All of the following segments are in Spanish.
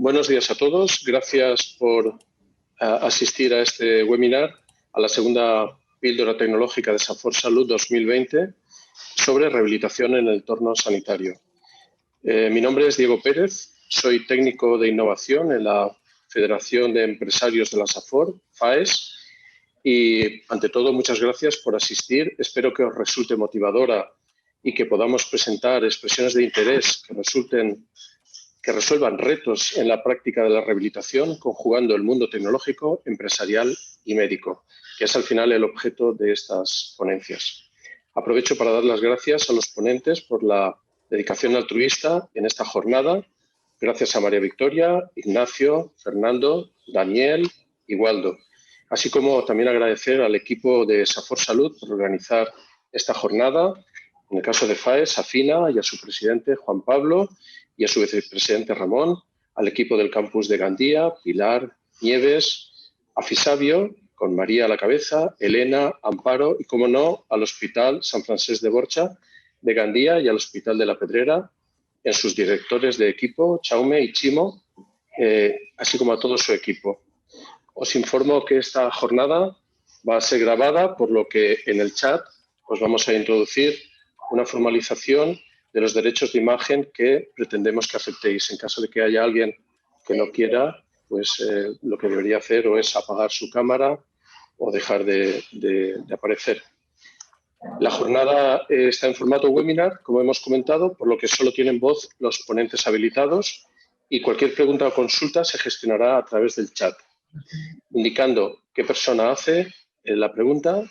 Buenos días a todos. Gracias por asistir a este webinar, a la segunda píldora tecnológica de Safor Salud 2020 sobre rehabilitación en el entorno sanitario. Mi nombre es Diego Pérez, soy técnico de innovación en la Federación de Empresarios de la Safor, FAES, y ante todo muchas gracias por asistir. Espero que os resulte motivadora y que podamos presentar expresiones de interés que resuelvan retos en la práctica de la rehabilitación, conjugando el mundo tecnológico, empresarial y médico, que es al final el objeto de estas ponencias. Aprovecho para dar las gracias a los ponentes por la dedicación altruista en esta jornada. Gracias a María Victoria, Ignacio, Fernando, Daniel y Waldo. Así como también agradecer al equipo de Safor Salud por organizar esta jornada, en el caso de FAES, a Fina y a su presidente Juan Pablo y a su vicepresidente Ramón, al equipo del campus de Gandía, Pilar, Nieves, a Fisabio, con María a la cabeza, Elena, Amparo y, como no, al Hospital San Francesc de Borja de Gandía y al Hospital de la Pedrera, en sus directores de equipo, Chaume y Chimo, así como a todo su equipo. Os informo que esta jornada va a ser grabada, por lo que en el chat os vamos a introducir una formalización de los derechos de imagen que pretendemos que aceptéis. En caso de que haya alguien que no quiera, pues lo que debería hacer o es apagar su cámara o dejar de aparecer. La jornada está en formato webinar, como hemos comentado, por lo que solo tienen voz los ponentes habilitados y cualquier pregunta o consulta se gestionará a través del chat, indicando qué persona hace la pregunta,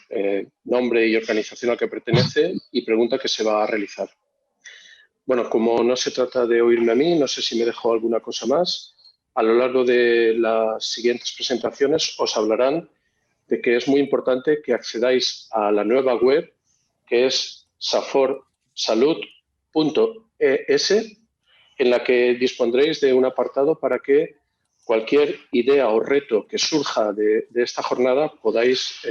nombre y organización a la que pertenece y pregunta que se va a realizar. Bueno, como no se trata de oírme a mí, no sé si me dejo alguna cosa más. A lo largo de las siguientes presentaciones os hablarán de que es muy importante que accedáis a la nueva web, que es saforsalud.es, en la que dispondréis de un apartado para que cualquier idea o reto que surja de esta jornada podáis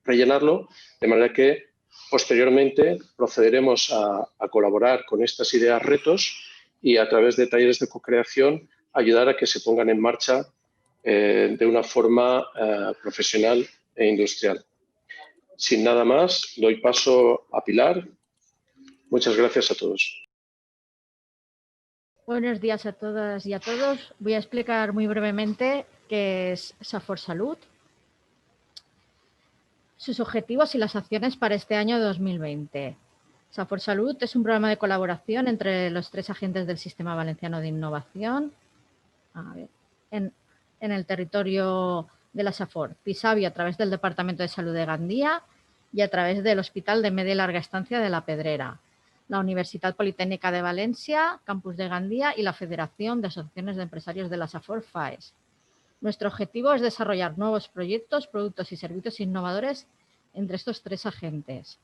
rellenarlo, de manera que posteriormente procederemos a colaborar con estas ideas retos y a través de talleres de co-creación ayudar a que se pongan en marcha de una forma profesional e industrial. Sin nada más, doy paso a Pilar. Muchas gracias a todos. Buenos días a todas y a todos. Voy a explicar muy brevemente qué es Safor Salud, sus objetivos y las acciones para este año 2020. Safor Salud es un programa de colaboración entre los 3 agentes del Sistema Valenciano de Innovación en el territorio de la Safor, Fisabio a través del Departamento de Salud de Gandía y a través del Hospital de Media y Larga Estancia de la Pedrera, la Universitat Politécnica de Valencia, Campus de Gandía y la Federación de Asociaciones de Empresarios de la Safor, FAES. Nuestro objetivo es desarrollar nuevos proyectos, productos y servicios innovadores entre estos 3 agentes.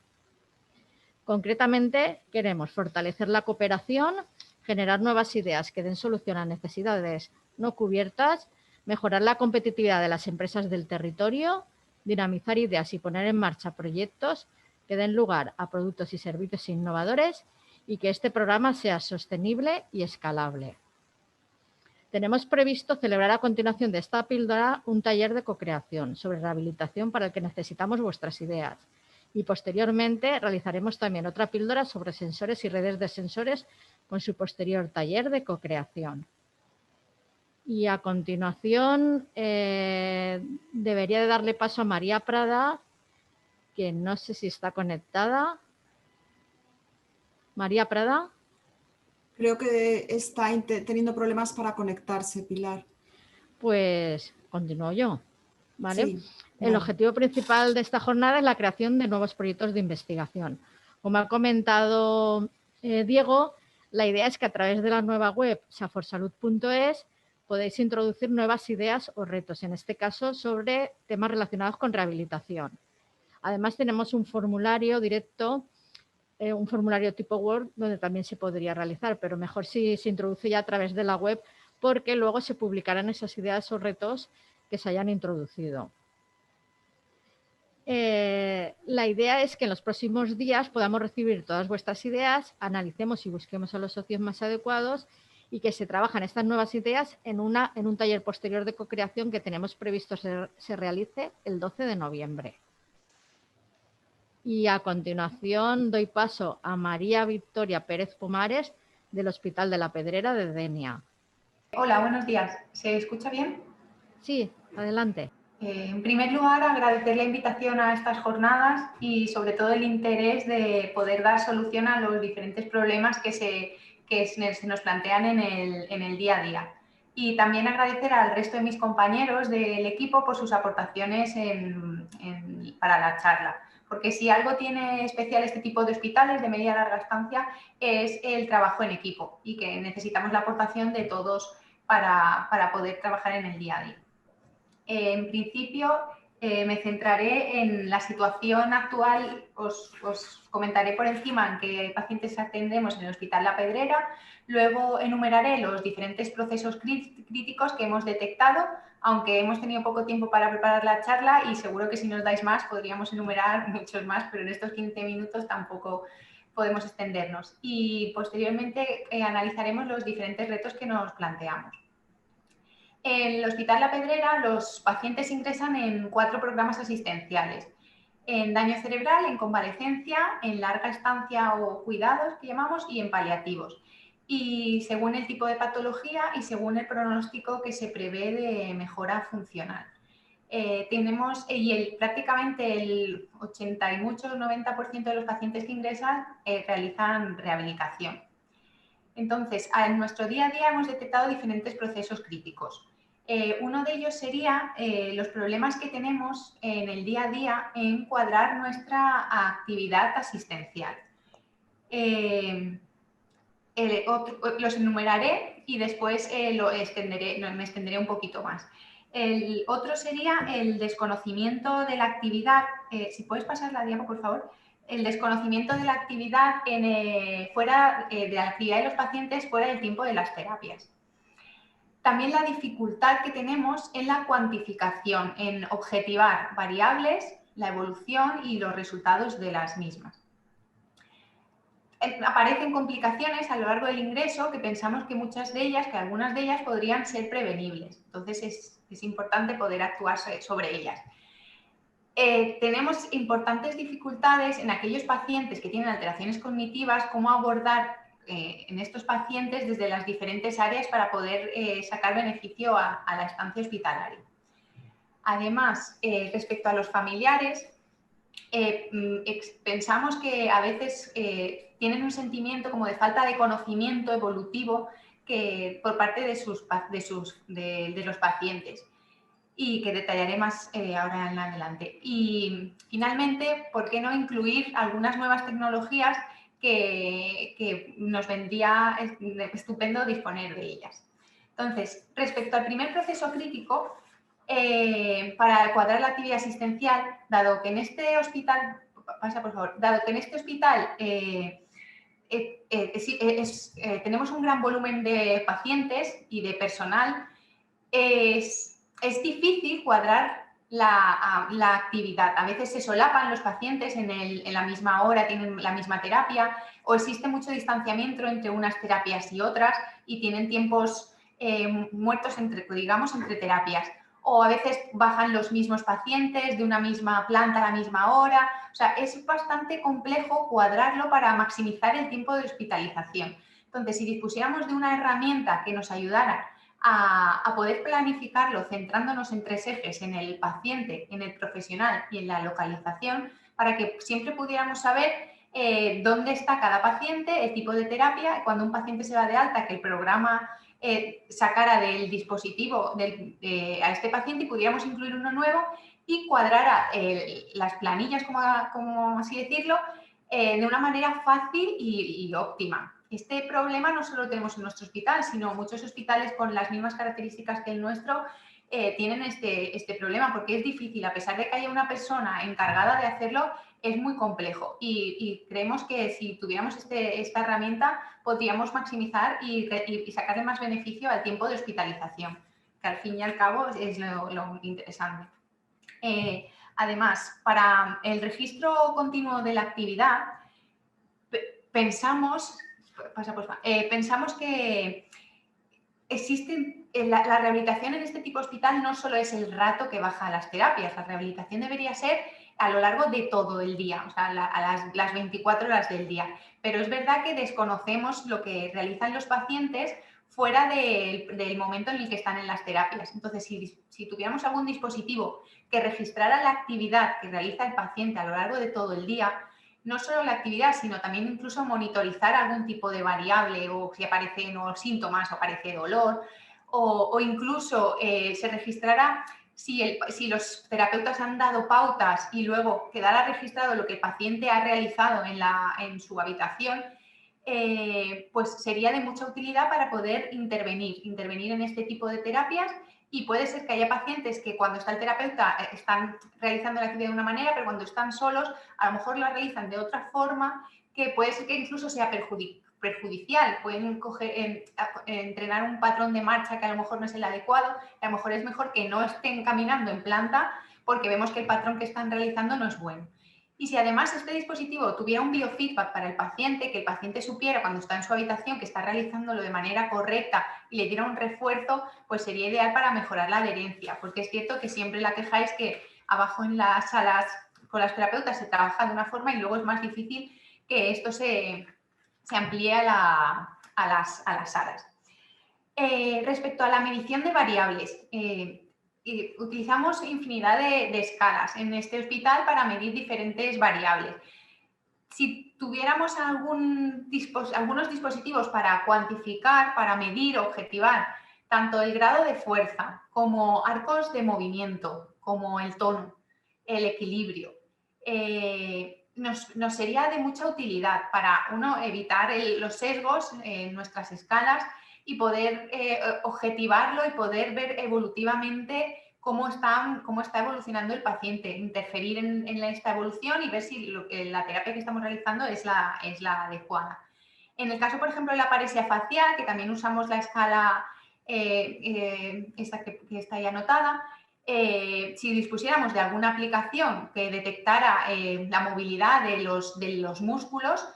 Concretamente, queremos fortalecer la cooperación, generar nuevas ideas que den solución a necesidades no cubiertas, mejorar la competitividad de las empresas del territorio, dinamizar ideas y poner en marcha proyectos que den lugar a productos y servicios innovadores y que este programa sea sostenible y escalable. Tenemos previsto celebrar a continuación de esta píldora un taller de co-creación sobre rehabilitación para el que necesitamos vuestras ideas. Y posteriormente realizaremos también otra píldora sobre sensores y redes de sensores con su posterior taller de co-creación. Y a continuación debería de darle paso a María Prada, que no sé si está conectada. María Prada. Creo que está teniendo problemas para conectarse, Pilar. Pues continúo yo. ¿Vale? Sí, El objetivo principal de esta jornada es la creación de nuevos proyectos de investigación. Como ha comentado Diego, la idea es que a través de la nueva web saforsalud.es podéis introducir nuevas ideas o retos, en este caso sobre temas relacionados con rehabilitación. Además tenemos un formulario directo, un formulario tipo Word, donde también se podría realizar, pero mejor si se introduce ya a través de la web, porque luego se publicarán esas ideas o retos que se hayan introducido. La idea es que en los próximos días podamos recibir todas vuestras ideas, analicemos y busquemos a los socios más adecuados y que se trabajan estas nuevas ideas en un taller posterior de co-creación que tenemos previsto se realice el 12 de noviembre. Y a continuación doy paso a María Victoria Pérez Pomares del Hospital de la Pedrera de Denia. Hola, buenos días. ¿Se escucha bien? Sí, adelante. En primer lugar, agradecer la invitación a estas jornadas y sobre todo el interés de poder dar solución a los diferentes problemas que se nos plantean en el día a día. Y también agradecer al resto de mis compañeros del equipo por sus aportaciones para la charla. Porque si algo tiene especial este tipo de hospitales de media y larga estancia es el trabajo en equipo y que necesitamos la aportación de todos para poder trabajar en el día a día. En principio, me centraré en la situación actual, os comentaré por encima en qué pacientes atendemos en el Hospital La Pedrera, luego enumeraré los diferentes procesos críticos que hemos detectado, aunque hemos tenido poco tiempo para preparar la charla y seguro que si nos dais más podríamos enumerar muchos más, pero en estos 15 minutos tampoco podemos extendernos. Y posteriormente analizaremos los diferentes retos que nos planteamos. En el Hospital La Pedrera los pacientes ingresan en 4 programas asistenciales. En daño cerebral, en convalecencia, en larga estancia o cuidados que llamamos y en paliativos. Y según el tipo de patología y según el pronóstico que se prevé de mejora funcional. Prácticamente el 80 y mucho, 90% de los pacientes que ingresan realizan rehabilitación. Entonces, en nuestro día a día hemos detectado diferentes procesos críticos. Uno de ellos sería los problemas que tenemos en el día a día en cuadrar nuestra actividad asistencial. Los enumeraré y después me extenderé un poquito más. El otro sería el desconocimiento de la actividad. Si puedes pasar la diapo, por favor. El desconocimiento de la actividad de la actividad de los pacientes fuera del tiempo de las terapias. También la dificultad que tenemos en la cuantificación, en objetivar variables, la evolución y los resultados de las mismas. Aparecen complicaciones a lo largo del ingreso que pensamos que algunas de ellas podrían ser prevenibles. Entonces es importante poder actuar sobre ellas. Tenemos importantes dificultades en aquellos pacientes que tienen alteraciones cognitivas, cómo abordar en estos pacientes desde las diferentes áreas para poder sacar beneficio a la estancia hospitalaria. Además, respecto a los familiares, pensamos que a veces tienen un sentimiento como de falta de conocimiento evolutivo por parte de los pacientes y que detallaré más ahora en adelante. Y finalmente, ¿por qué no incluir algunas nuevas tecnologías que nos vendría estupendo disponer de ellas? Entonces, respecto al primer proceso crítico, para cuadrar la actividad asistencial, dado que en este hospital, tenemos un gran volumen de pacientes y de personal, es difícil cuadrar la actividad. A veces se solapan los pacientes en la misma hora, tienen la misma terapia, o existe mucho distanciamiento entre unas terapias y otras y tienen tiempos muertos entre terapias. O a veces bajan los mismos pacientes de una misma planta a la misma hora. O sea, es bastante complejo cuadrarlo para maximizar el tiempo de hospitalización. Entonces, si dispusiéramos de una herramienta que nos ayudara a poder planificarlo centrándonos en 3 ejes, en el paciente, en el profesional y en la localización, para que siempre pudiéramos saber dónde está cada paciente, el tipo de terapia, cuando un paciente se va de alta, que el programa sacara del dispositivo a este paciente y pudiéramos incluir uno nuevo y cuadrara las planillas, como así decirlo, de una manera fácil y óptima. Este problema no solo lo tenemos en nuestro hospital, sino muchos hospitales con las mismas características que el nuestro tienen este problema, porque es difícil, a pesar de que haya una persona encargada de hacerlo, es muy complejo y creemos que si tuviéramos esta herramienta podríamos maximizar y sacarle más beneficio al tiempo de hospitalización, que al fin y al cabo es lo interesante. Además, para el registro continuo de la pensamos que la rehabilitación en este tipo de hospital no solo es el rato que baja a las terapias, la rehabilitación debería ser a lo largo de todo el día, o sea, a las 24 horas del día. Pero es verdad que desconocemos lo que realizan los pacientes fuera del momento en el que están en las terapias. Entonces, si tuviéramos algún dispositivo que registrara la actividad que realiza el paciente a lo largo de todo el día, no solo la actividad, sino también incluso monitorizar algún tipo de variable, o si aparecen nuevos síntomas o aparece dolor, o incluso se registrara si los terapeutas han dado pautas y luego quedara registrado lo que el paciente ha realizado en su habitación, pues sería de mucha utilidad para poder intervenir en este tipo de terapias. Y puede ser que haya pacientes que cuando está el terapeuta están realizando la actividad de una manera, pero cuando están solos a lo mejor la realizan de otra forma, que puede ser que incluso sea perjudicial. Pueden entrenar un patrón de marcha que a lo mejor no es el adecuado, y a lo mejor es mejor que no estén caminando en planta porque vemos que el patrón que están realizando no es bueno. Y si además este dispositivo tuviera un biofeedback para el paciente, que el paciente supiera cuando está en su habitación que está realizándolo de manera correcta y le diera un refuerzo, pues sería ideal para mejorar la adherencia, porque es cierto que siempre la queja es que abajo en las salas con las terapeutas se trabaja de una forma y luego es más difícil que esto se amplíe a las salas. Respecto a la medición de variables, utilizamos infinidad de escalas en este hospital para medir diferentes variables. Si tuviéramos algunos dispositivos para cuantificar, para medir, objetivar tanto el grado de fuerza como arcos de movimiento, como el tono, el equilibrio, nos sería de mucha utilidad para, uno, evitar los sesgos en nuestras escalas y poder objetivarlo y poder ver evolutivamente cómo está evolucionando el paciente, interferir en esta evolución y ver si la terapia que estamos realizando es la adecuada. En el caso, por ejemplo, de la paresia facial, que también usamos la escala esta que está ahí anotada, si dispusiéramos de alguna aplicación que detectara la movilidad de los músculos,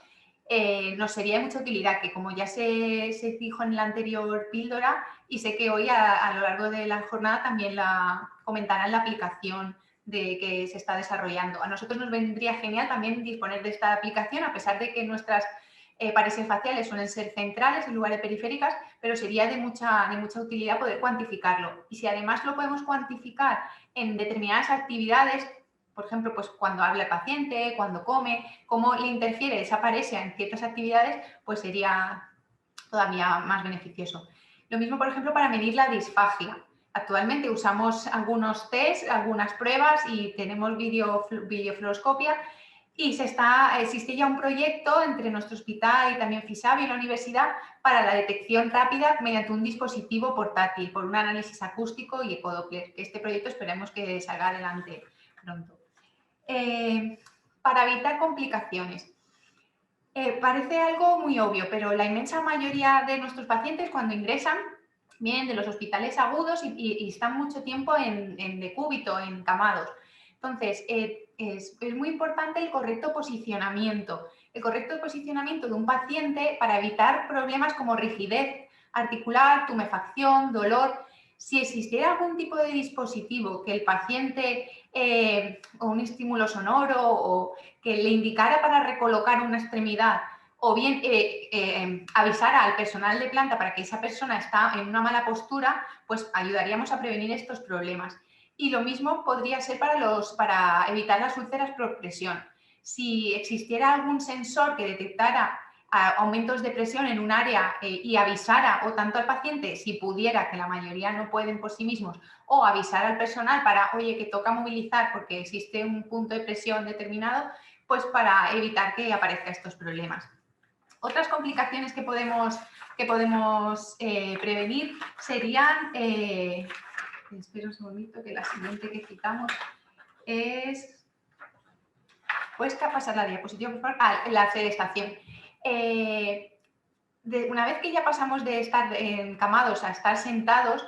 nos sería de mucha utilidad, que como ya se dijo en la anterior píldora, y sé que hoy a lo largo de la jornada también la comentarán la aplicación que se está desarrollando. A nosotros nos vendría genial también disponer de esta aplicación, a pesar de que nuestras paresias faciales suelen ser centrales en lugar de periféricas, pero sería de mucha utilidad poder cuantificarlo. Y si además lo podemos cuantificar en determinadas actividades, por ejemplo, pues cuando habla el paciente, cuando come, cómo le interfiere esa paresia en ciertas actividades, pues sería todavía más beneficioso. Lo mismo, por ejemplo, para medir la disfagia. Actualmente usamos algunos test, algunas pruebas y tenemos videofluoroscopia y existe ya un proyecto entre nuestro hospital y también FISAB y la universidad para la detección rápida mediante un dispositivo portátil por un análisis acústico y ecodoppler, que este proyecto esperemos que salga adelante pronto. Para evitar complicaciones. Parece algo muy obvio, pero la inmensa mayoría de nuestros pacientes cuando ingresan vienen de los hospitales agudos y están mucho tiempo en decúbito, encamados. Entonces, es muy importante el correcto posicionamiento. El correcto posicionamiento de un paciente para evitar problemas como rigidez articular, tumefacción, dolor. Si existiera algún tipo de dispositivo que el paciente o un estímulo sonoro o que le indicara para recolocar una extremidad o bien avisara al personal de planta para que esa persona está en una mala postura, pues ayudaríamos a prevenir estos problemas. Y lo mismo podría ser para evitar las úlceras por presión. Si existiera algún sensor que detectara aumentos de presión en un área y avisara o tanto al paciente, si pudiera, que la mayoría no pueden por sí mismos, o avisar al personal para, oye, que toca movilizar porque existe un punto de presión determinado, pues para evitar que aparezcan estos problemas. Otras complicaciones que podemos prevenir serían, espera un segundito que la siguiente que citamos es, ¿puedes pasar la diapositiva, por favor? La sedestación. Una vez que ya pasamos de estar encamados a estar sentados,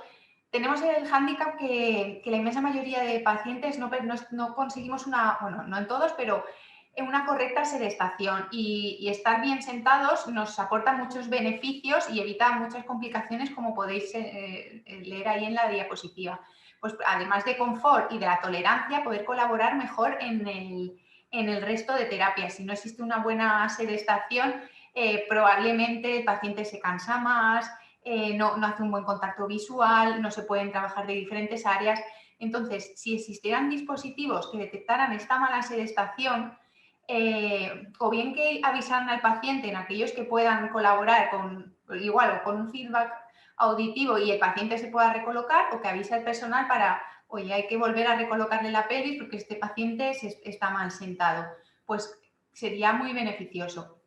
tenemos el hándicap que la inmensa mayoría de pacientes no conseguimos bueno, no en todos, pero una correcta sedestación y estar bien sentados nos aporta muchos beneficios y evita muchas complicaciones, como podéis leer ahí en la diapositiva. Pues además de confort y de la tolerancia, poder colaborar mejor en el resto de terapias. Si no existe una buena sedestación, probablemente el paciente se cansa más, no hace un buen contacto visual, no se pueden trabajar de diferentes áreas. Entonces, si existieran dispositivos que detectaran esta mala sedestación, o bien que avisaran al paciente en aquellos que puedan colaborar con un feedback auditivo y el paciente se pueda recolocar, o que avise al personal para, oye, hay que volver a recolocarle la pelvis porque este paciente está mal sentado. Pues sería muy beneficioso.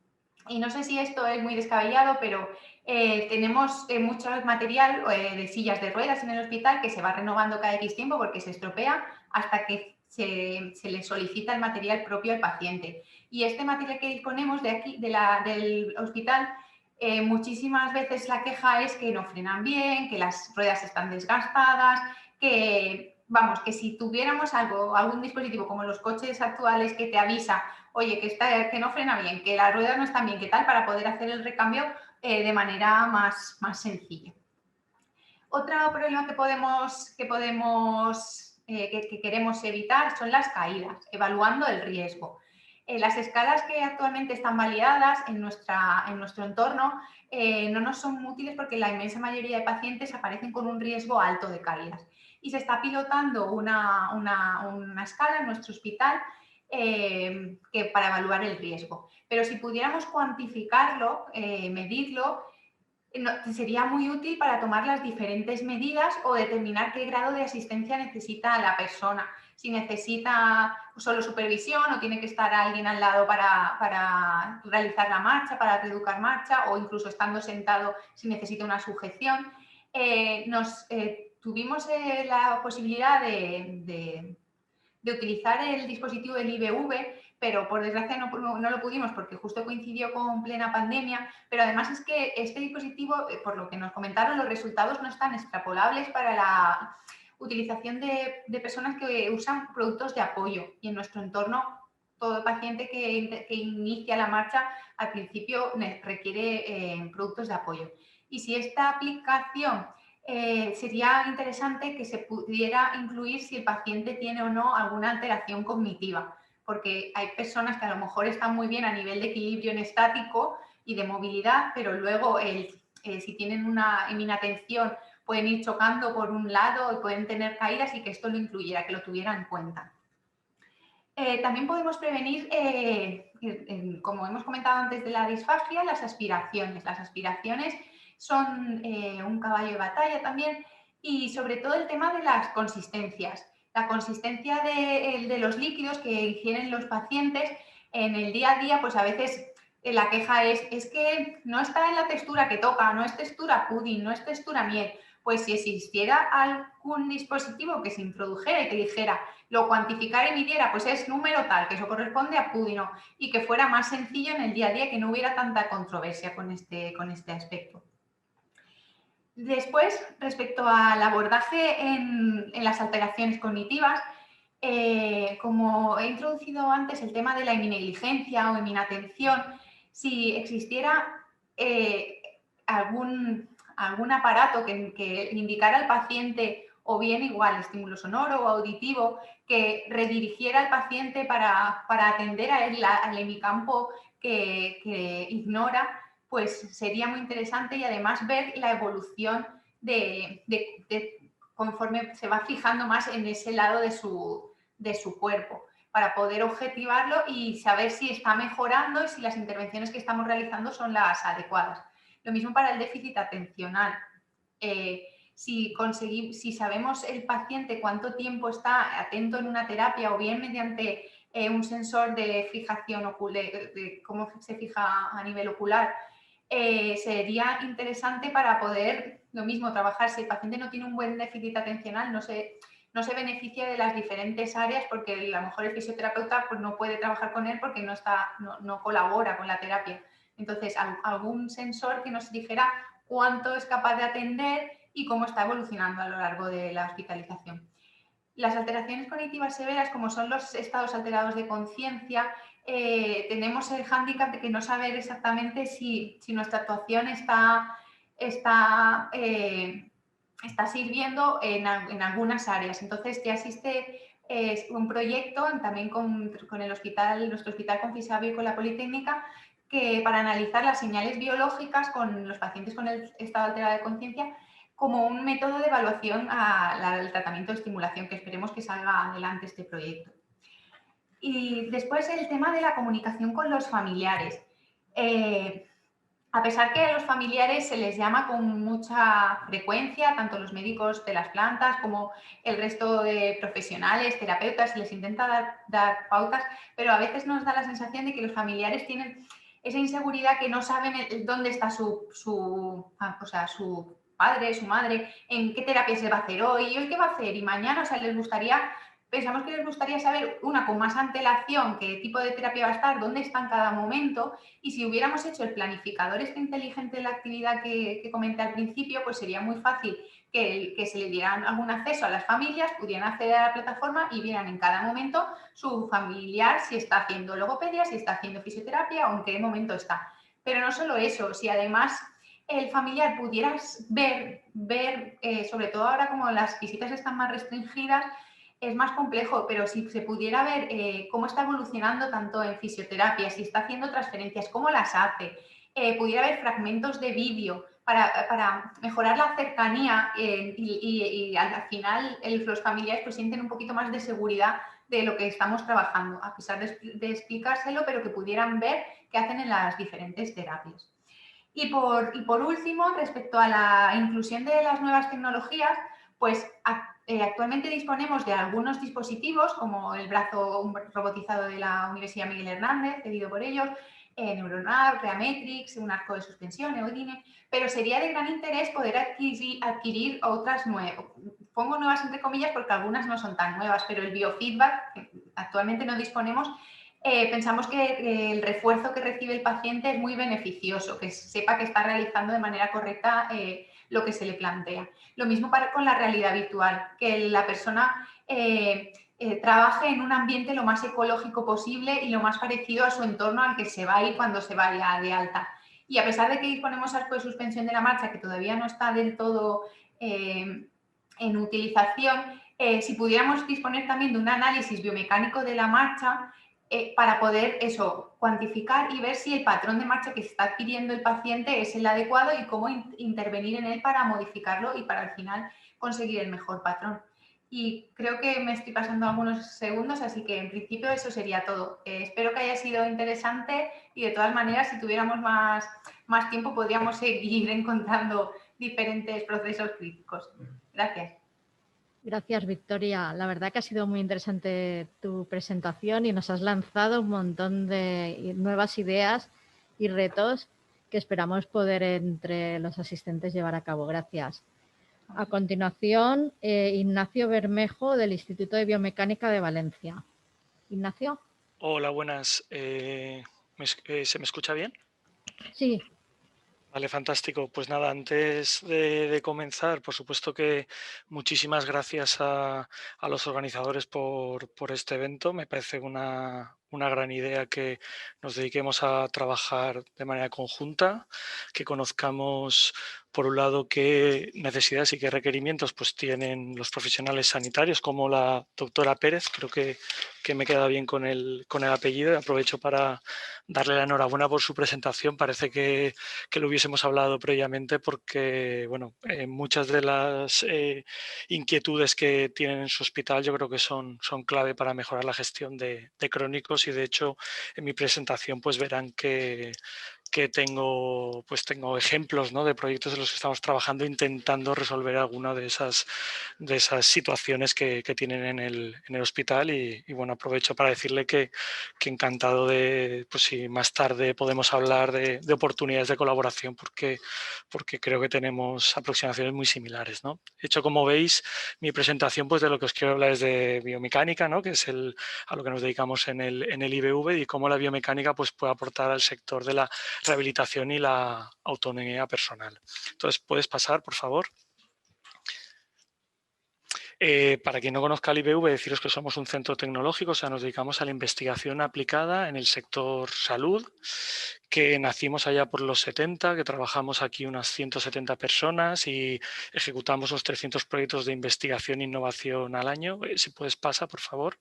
Y no sé si esto es muy descabellado, pero tenemos mucho material de sillas de ruedas en el hospital que se va renovando cada X tiempo porque se estropea hasta que se le solicita el material propio al paciente. Y este material que disponemos de aquí, del hospital, muchísimas veces la queja es que no frenan bien, que las ruedas están desgastadas, que si tuviéramos algún dispositivo como los coches actuales que te avisa, oye, que no frena bien, que las ruedas no están bien, ¿qué tal? Para poder hacer el recambio de manera más sencilla. Otro problema que queremos evitar son las caídas, evaluando el riesgo. Las escalas que actualmente están validadas en nuestro entorno no nos son útiles porque la inmensa mayoría de pacientes aparecen con un riesgo alto de caídas. Y se está pilotando una escala en nuestro hospital para evaluar el riesgo. Pero si pudiéramos cuantificarlo, medirlo, sería muy útil para tomar las diferentes medidas o determinar qué grado de asistencia necesita la persona. Si necesita solo supervisión o tiene que estar alguien al lado para realizar la marcha, para reeducar marcha, o incluso estando sentado si necesita una sujeción. Tuvimos la posibilidad de utilizar el dispositivo del IBV, pero por desgracia no lo pudimos porque justo coincidió con plena pandemia, pero además es que este dispositivo, por lo que nos comentaron, los resultados no están extrapolables para la utilización de personas que usan productos de apoyo, y en nuestro entorno todo paciente que inicia la marcha al principio requiere productos de apoyo. Y si esta aplicación sería interesante que se pudiera incluir si el paciente tiene o no alguna alteración cognitiva, porque hay personas que a lo mejor están muy bien a nivel de equilibrio en estático y de movilidad, pero luego si tienen una inatención pueden ir chocando por un lado y pueden tener caídas, y que esto lo incluyera, que lo tuviera en cuenta. También podemos prevenir, como hemos comentado antes de la disfagia, las aspiraciones. Las aspiraciones son un caballo de batalla también, y sobre todo el tema de las consistencias. La consistencia de los líquidos que ingieren los pacientes en el día a día, pues a veces la queja es que no está en la textura que toca, no es textura pudding, no es textura miel. Pues si existiera algún dispositivo que se introdujera y que dijera, lo cuantificara y midiera, pues es número tal, que eso corresponde a Pudino, y que fuera más sencillo en el día a día, que no hubiera tanta controversia con este aspecto. Después, respecto al abordaje en las alteraciones cognitivas, como he introducido antes el tema de la heminegligencia o heminatención, si existiera algún aparato que indicara al paciente, o bien igual estímulo sonoro o auditivo, que redirigiera al paciente para atender al hemicampo que ignora, pues sería muy interesante, y además ver la evolución conforme se va fijando más en ese lado de su cuerpo, para poder objetivarlo y saber si está mejorando y si las intervenciones que estamos realizando son las adecuadas. Lo mismo para el déficit atencional. Si sabemos el paciente cuánto tiempo está atento en una terapia, o bien mediante un sensor de fijación ocular, de cómo se fija a nivel ocular, sería interesante para poder, lo mismo, trabajar. Si el paciente no tiene un buen déficit atencional, no se beneficia de las diferentes áreas, porque a lo mejor el fisioterapeuta pues, no puede trabajar con él porque no colabora con la terapia. Entonces, algún sensor que nos dijera cuánto es capaz de atender y cómo está evolucionando a lo largo de la hospitalización. Las alteraciones cognitivas severas, como son los estados alterados de conciencia, tenemos el hándicap de que no saber exactamente si nuestra actuación está sirviendo en algunas áreas. Entonces ya existe un proyecto también con el hospital, nuestro hospital Confisabio y con la Politécnica, que para analizar las señales biológicas con los pacientes con el estado alterado de conciencia como un método de evaluación al tratamiento de estimulación, que esperemos que salga adelante este proyecto. Y después el tema de la comunicación con los familiares. A pesar que a los familiares se les llama con mucha frecuencia, tanto los médicos de las plantas como el resto de profesionales, terapeutas, se les intenta dar pautas, pero a veces nos da la sensación de que los familiares tienen esa inseguridad, que no saben dónde está su padre, su madre, en qué terapia se va a hacer hoy, y hoy qué va a hacer, y mañana, o sea, pensamos que les gustaría saber, con más antelación, qué tipo de terapia va a estar, dónde está en cada momento, y si hubiéramos hecho el planificador inteligente de la actividad que comenté al principio, pues sería muy fácil que se le dieran algún acceso a las familias, pudieran acceder a la plataforma y vieran en cada momento su familiar si está haciendo logopedia, si está haciendo fisioterapia o en qué momento está. Pero no solo eso, si además el familiar pudiera ver sobre todo ahora como las visitas están más restringidas, es más complejo, pero si se pudiera ver cómo está evolucionando tanto en fisioterapia, si está haciendo transferencias, cómo las hace, pudiera haber fragmentos de vídeo para mejorar la cercanía y al final los familiares pues sienten un poquito más de seguridad de lo que estamos trabajando, a pesar de explicárselo, pero que pudieran ver qué hacen en las diferentes terapias. Y por último, respecto a la inclusión de las nuevas tecnologías, pues actualmente disponemos de algunos dispositivos, como el brazo robotizado de la Universidad Miguel Hernández, cedido por ellos, Neuronar, Creametrix, un arco de suspensión, Eudine, pero sería de gran interés poder adquirir otras nuevas. Pongo nuevas entre comillas porque algunas no son tan nuevas, pero el biofeedback, que actualmente no disponemos, pensamos que el refuerzo que recibe el paciente es muy beneficioso, que sepa que está realizando de manera correcta lo que se le plantea. Lo mismo con la realidad virtual, que la persona trabaje en un ambiente lo más ecológico posible y lo más parecido a su entorno al que se va a ir cuando se vaya de alta. Y a pesar de que disponemos arco de suspensión de la marcha, que todavía no está del todo en utilización, si pudiéramos disponer también de un análisis biomecánico de la marcha, para poder cuantificar y ver si el patrón de marcha que está adquiriendo el paciente es el adecuado y cómo intervenir en él para modificarlo y para al final conseguir el mejor patrón. Y creo que me estoy pasando algunos segundos, así que en principio eso sería todo. Espero que haya sido interesante y de todas maneras, si tuviéramos más tiempo, podríamos seguir encontrando diferentes procesos críticos. Gracias. Gracias, Victoria. La verdad que ha sido muy interesante tu presentación y nos has lanzado un montón de nuevas ideas y retos que esperamos poder entre los asistentes llevar a cabo. Gracias. A continuación, Ignacio Bermejo, del Instituto de Biomecánica de Valencia. Ignacio. Hola, buenas. ¿Se me escucha bien? Sí. Vale, fantástico. Pues nada, antes de comenzar, por supuesto que muchísimas gracias a los organizadores por este evento. Me parece una gran idea que nos dediquemos a trabajar de manera conjunta, que conozcamos, por un lado, qué necesidades y qué requerimientos pues tienen los profesionales sanitarios, como la doctora Pérez. Creo que me queda bien con el apellido y aprovecho para darle la enhorabuena por su presentación. Parece que lo hubiésemos hablado previamente porque, bueno, muchas de las inquietudes que tienen en su hospital yo creo que son clave para mejorar la gestión de crónicos, y de hecho en mi presentación pues verán que tengo ejemplos, ¿no?, de proyectos en los que estamos trabajando intentando resolver alguna de esas situaciones que tienen en el hospital, y bueno, aprovecho para decirle que encantado de, pues si más tarde podemos hablar de oportunidades de colaboración, porque creo que tenemos aproximaciones muy similares, ¿no? De hecho, como veis, mi presentación pues de lo que os quiero hablar es de biomecánica, ¿no?, que es a lo que nos dedicamos en el IBV, y cómo la biomecánica pues puede aportar al sector de la rehabilitación y la autonomía personal. Entonces, ¿puedes pasar, por favor? Para quien no conozca el IBV, deciros que somos un centro tecnológico, o sea, nos dedicamos a la investigación aplicada en el sector salud, que nacimos allá por los 70, que trabajamos aquí unas 170 personas y ejecutamos los 300 proyectos de investigación e innovación al año. Si puedes, pasa, por favor.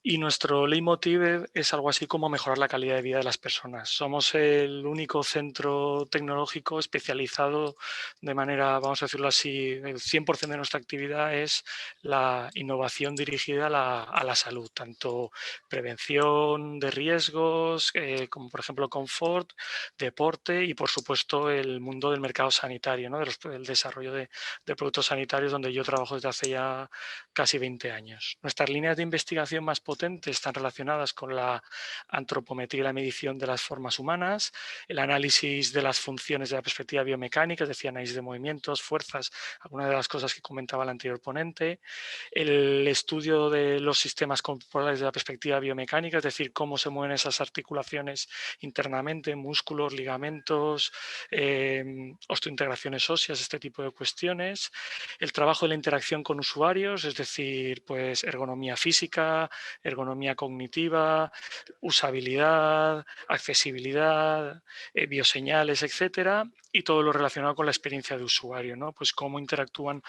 Y nuestro leitmotiv es algo así como mejorar la calidad de vida de las personas. Somos el único centro tecnológico especializado de manera, vamos a decirlo así, el 100% de nuestra actividad es la innovación dirigida a la salud, tanto prevención de riesgos, como por ejemplo confort, deporte y por supuesto el mundo del mercado sanitario, ¿no? Del desarrollo de productos sanitarios, donde yo trabajo desde hace ya casi 20 años. Nuestras líneas de investigación más potentes están relacionadas con la antropometría y la medición de las formas humanas, el análisis de las funciones de la perspectiva biomecánica, es decir, análisis de movimientos, fuerzas, algunas de las cosas que comentaba el anterior ponente, el estudio de los sistemas corporales de la perspectiva biomecánica, es decir, cómo se mueven esas articulaciones internamente, músculos, ligamentos, osteointegraciones óseas, este tipo de cuestiones, el trabajo de la interacción con usuarios, es decir, pues ergonomía física, ergonomía cognitiva, usabilidad, accesibilidad, bioseñales, etcétera, y todo lo relacionado con la experiencia de usuario, ¿no? Pues cómo interactúan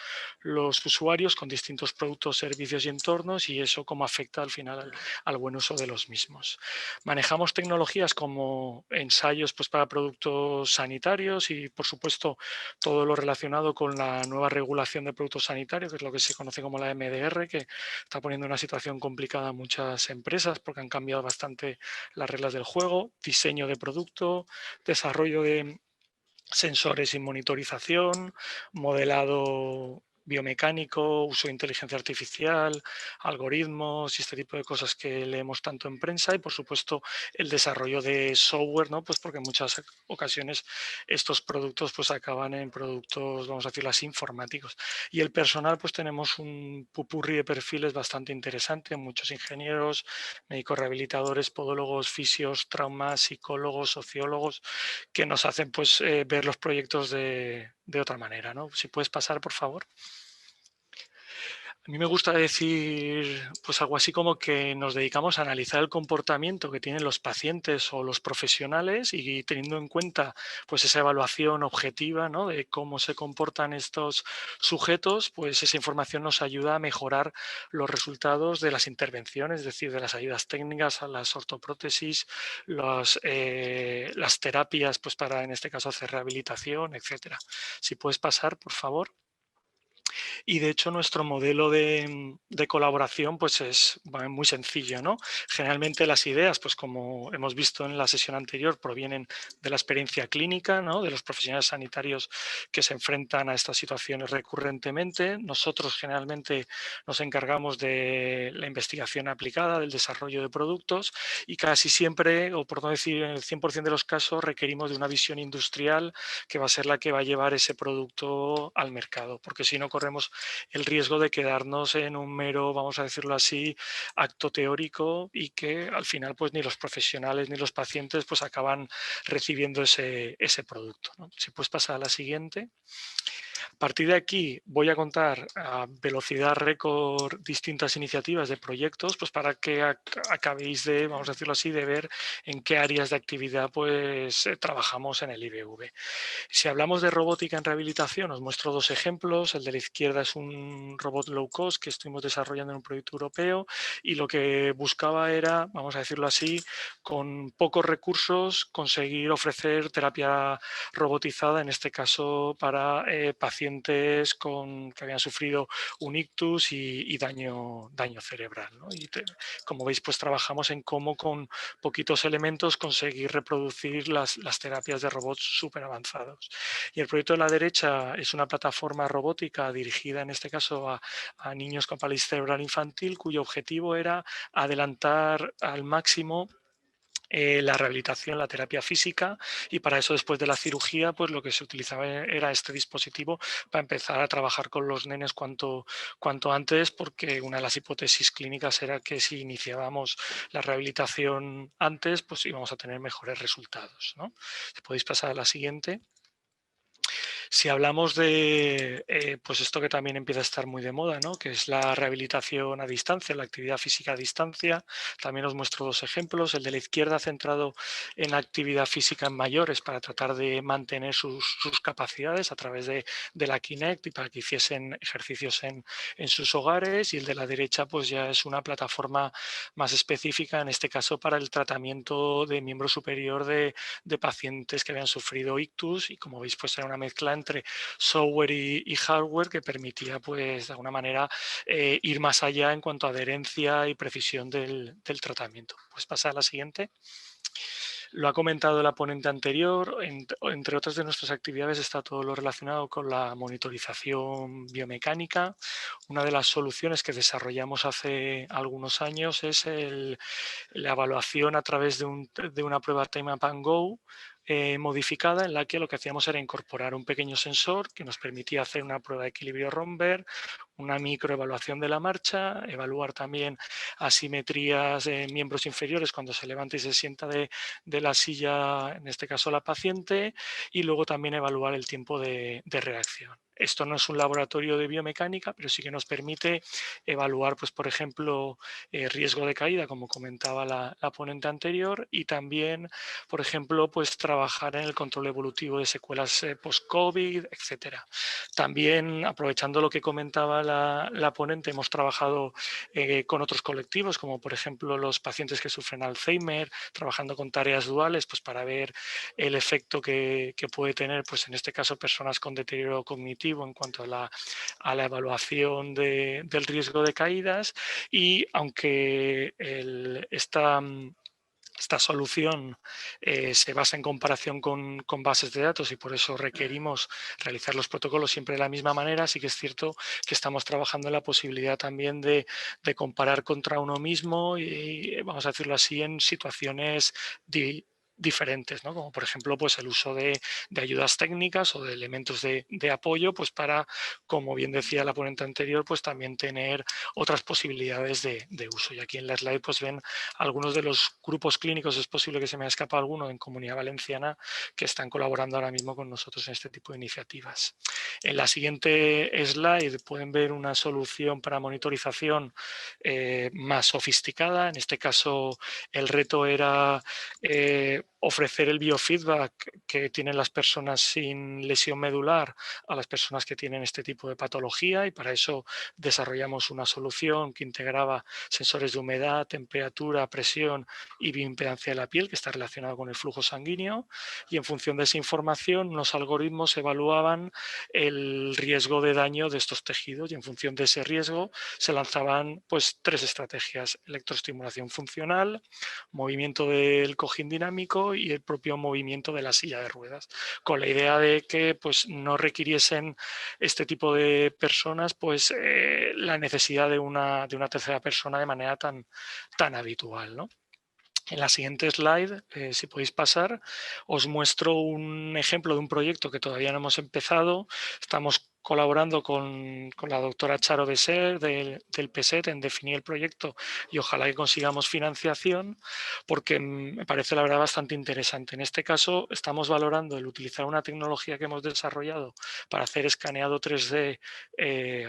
los usuarios con distintos productos, servicios y entornos y eso cómo afecta al final al buen uso de los mismos. Manejamos tecnologías como ensayos pues, para productos sanitarios y, por supuesto, todo lo relacionado con la nueva regulación de productos sanitarios, que es lo que se conoce como la MDR, que está poniendo una situación complicada a muchas empresas porque han cambiado bastante las reglas del juego, diseño de producto, desarrollo de sensores y monitorización, modelado biomecánico, uso de inteligencia artificial, algoritmos y este tipo de cosas que leemos tanto en prensa y por supuesto el desarrollo de software, ¿no? Pues porque en muchas ocasiones estos productos pues acaban en productos, vamos a decirlo así, informáticos. Y el personal pues tenemos un pupurrí de perfiles bastante interesante, muchos ingenieros, médicos rehabilitadores, podólogos, fisios, traumas, psicólogos, sociólogos, que nos hacen pues ver los proyectos de otra manera, ¿no? Si puedes pasar, por favor. A mí me gusta decir pues algo así como que nos dedicamos a analizar el comportamiento que tienen los pacientes o los profesionales y teniendo en cuenta pues esa evaluación objetiva, ¿no? De cómo se comportan estos sujetos, pues esa información nos ayuda a mejorar los resultados de las intervenciones, es decir, de las ayudas técnicas a las ortoprótesis, las terapias pues para en este caso hacer rehabilitación, etcétera. Si puedes pasar, por favor. Y de hecho nuestro modelo de colaboración pues es muy sencillo, ¿no? Generalmente las ideas, pues como hemos visto en la sesión anterior, provienen de la experiencia clínica, ¿no? De los profesionales sanitarios que se enfrentan a estas situaciones recurrentemente. Nosotros generalmente nos encargamos de la investigación aplicada, del desarrollo de productos y casi siempre, o por no decir en el 100% de los casos, requerimos de una visión industrial que va a ser la que va a llevar ese producto al mercado, porque si no corremos el riesgo de quedarnos en un mero, vamos a decirlo así, acto teórico y que al final pues ni los profesionales ni los pacientes pues acaban recibiendo ese producto, ¿no? Si puedes pasar a la siguiente. A partir de aquí voy a contar a velocidad récord distintas iniciativas de proyectos pues para que acabéis de, vamos a decirlo así, de ver en qué áreas de actividad pues trabajamos en el IBV. Si hablamos de robótica en rehabilitación, os muestro dos ejemplos. El de la izquierda es un robot low cost que estuvimos desarrollando en un proyecto europeo y lo que buscaba era, vamos a decirlo así, con pocos recursos conseguir ofrecer terapia robotizada, en este caso para pacientes que habían sufrido un ictus y daño cerebral, ¿no? Y como veis, pues trabajamos en cómo con poquitos elementos conseguir reproducir las terapias de robots súper avanzados. Y el proyecto de la derecha es una plataforma robótica dirigida en este caso a niños con parálisis cerebral infantil, cuyo objetivo era adelantar al máximo la rehabilitación, la terapia física y para eso después de la cirugía pues lo que se utilizaba era este dispositivo para empezar a trabajar con los nenes cuanto antes, porque una de las hipótesis clínicas era que si iniciábamos la rehabilitación antes pues íbamos a tener mejores resultados, ¿no? Si podéis pasar a la siguiente. Si hablamos de pues esto que también empieza a estar muy de moda, ¿no? Que es la rehabilitación a distancia, la actividad física a distancia, también os muestro dos ejemplos. El de la izquierda centrado en la actividad física en mayores para tratar de mantener sus capacidades a través de la Kinect y para que hiciesen ejercicios en sus hogares, y el de la derecha pues ya es una plataforma más específica, en este caso para el tratamiento de miembro superior de pacientes que habían sufrido ictus, y como veis pues era una mezcla entre software y hardware que permitía pues de alguna manera ir más allá en cuanto a adherencia y precisión del tratamiento. Pues pasa a la siguiente. Lo ha comentado la ponente anterior, entre otras de nuestras actividades está todo lo relacionado con la monitorización biomecánica. Una de las soluciones que desarrollamos hace algunos años es la evaluación a través de una prueba Time Up and Go modificada, en la que lo que hacíamos era incorporar un pequeño sensor que nos permitía hacer una prueba de equilibrio romper, una microevaluación de la marcha, evaluar también asimetrías de miembros inferiores cuando se levanta y se sienta de la silla, en este caso la paciente, y luego también evaluar el tiempo de reacción. Esto no es un laboratorio de biomecánica, pero sí que nos permite evaluar, pues, por ejemplo, riesgo de caída, como comentaba la ponente anterior, y también, por ejemplo, pues, trabajar en el control evolutivo de secuelas post-COVID, etcétera. También, aprovechando lo que comentaba la ponente, hemos trabajado con otros colectivos, como por ejemplo los pacientes que sufren Alzheimer, trabajando con tareas duales, pues para ver el efecto que puede tener, pues en este caso, personas con deterioro cognitivo en cuanto a la evaluación del riesgo de caídas. Y aunque esta solución se basa en comparación con bases de datos y por eso requerimos realizar los protocolos siempre de la misma manera, sí que es cierto que estamos trabajando en la posibilidad también de comparar contra uno mismo y, vamos a decirlo así, en situaciones diferentes, ¿no? Como por ejemplo pues el uso de ayudas técnicas o de elementos de apoyo, pues para, como bien decía la ponente anterior, pues también tener otras posibilidades de uso. Y aquí en la slide pues ven algunos de los grupos clínicos, es posible que se me haya escapado alguno, en Comunidad Valenciana, que están colaborando ahora mismo con nosotros en este tipo de iniciativas. En la siguiente slide pueden ver una solución para monitorización más sofisticada. En este caso el reto era ofrecer el biofeedback que tienen las personas sin lesión medular a las personas que tienen este tipo de patología, y para eso desarrollamos una solución que integraba sensores de humedad, temperatura, presión y bioimpedancia de la piel, que está relacionado con el flujo sanguíneo, y en función de esa información los algoritmos evaluaban el riesgo de daño de estos tejidos, y en función de ese riesgo se lanzaban pues 3 estrategias: electroestimulación funcional, movimiento del cojín dinámico y el propio movimiento de la silla de ruedas, con la idea de que pues no requiriesen este tipo de personas pues la necesidad de una tercera persona de manera tan habitual, ¿no? En la siguiente slide, si podéis pasar, os muestro un ejemplo de un proyecto que todavía no hemos empezado. Estamos colaborando con la doctora Charo Besser del PSET en definir el proyecto y ojalá que consigamos financiación, porque me parece la verdad bastante interesante. En este caso estamos valorando el utilizar una tecnología que hemos desarrollado para hacer escaneado 3D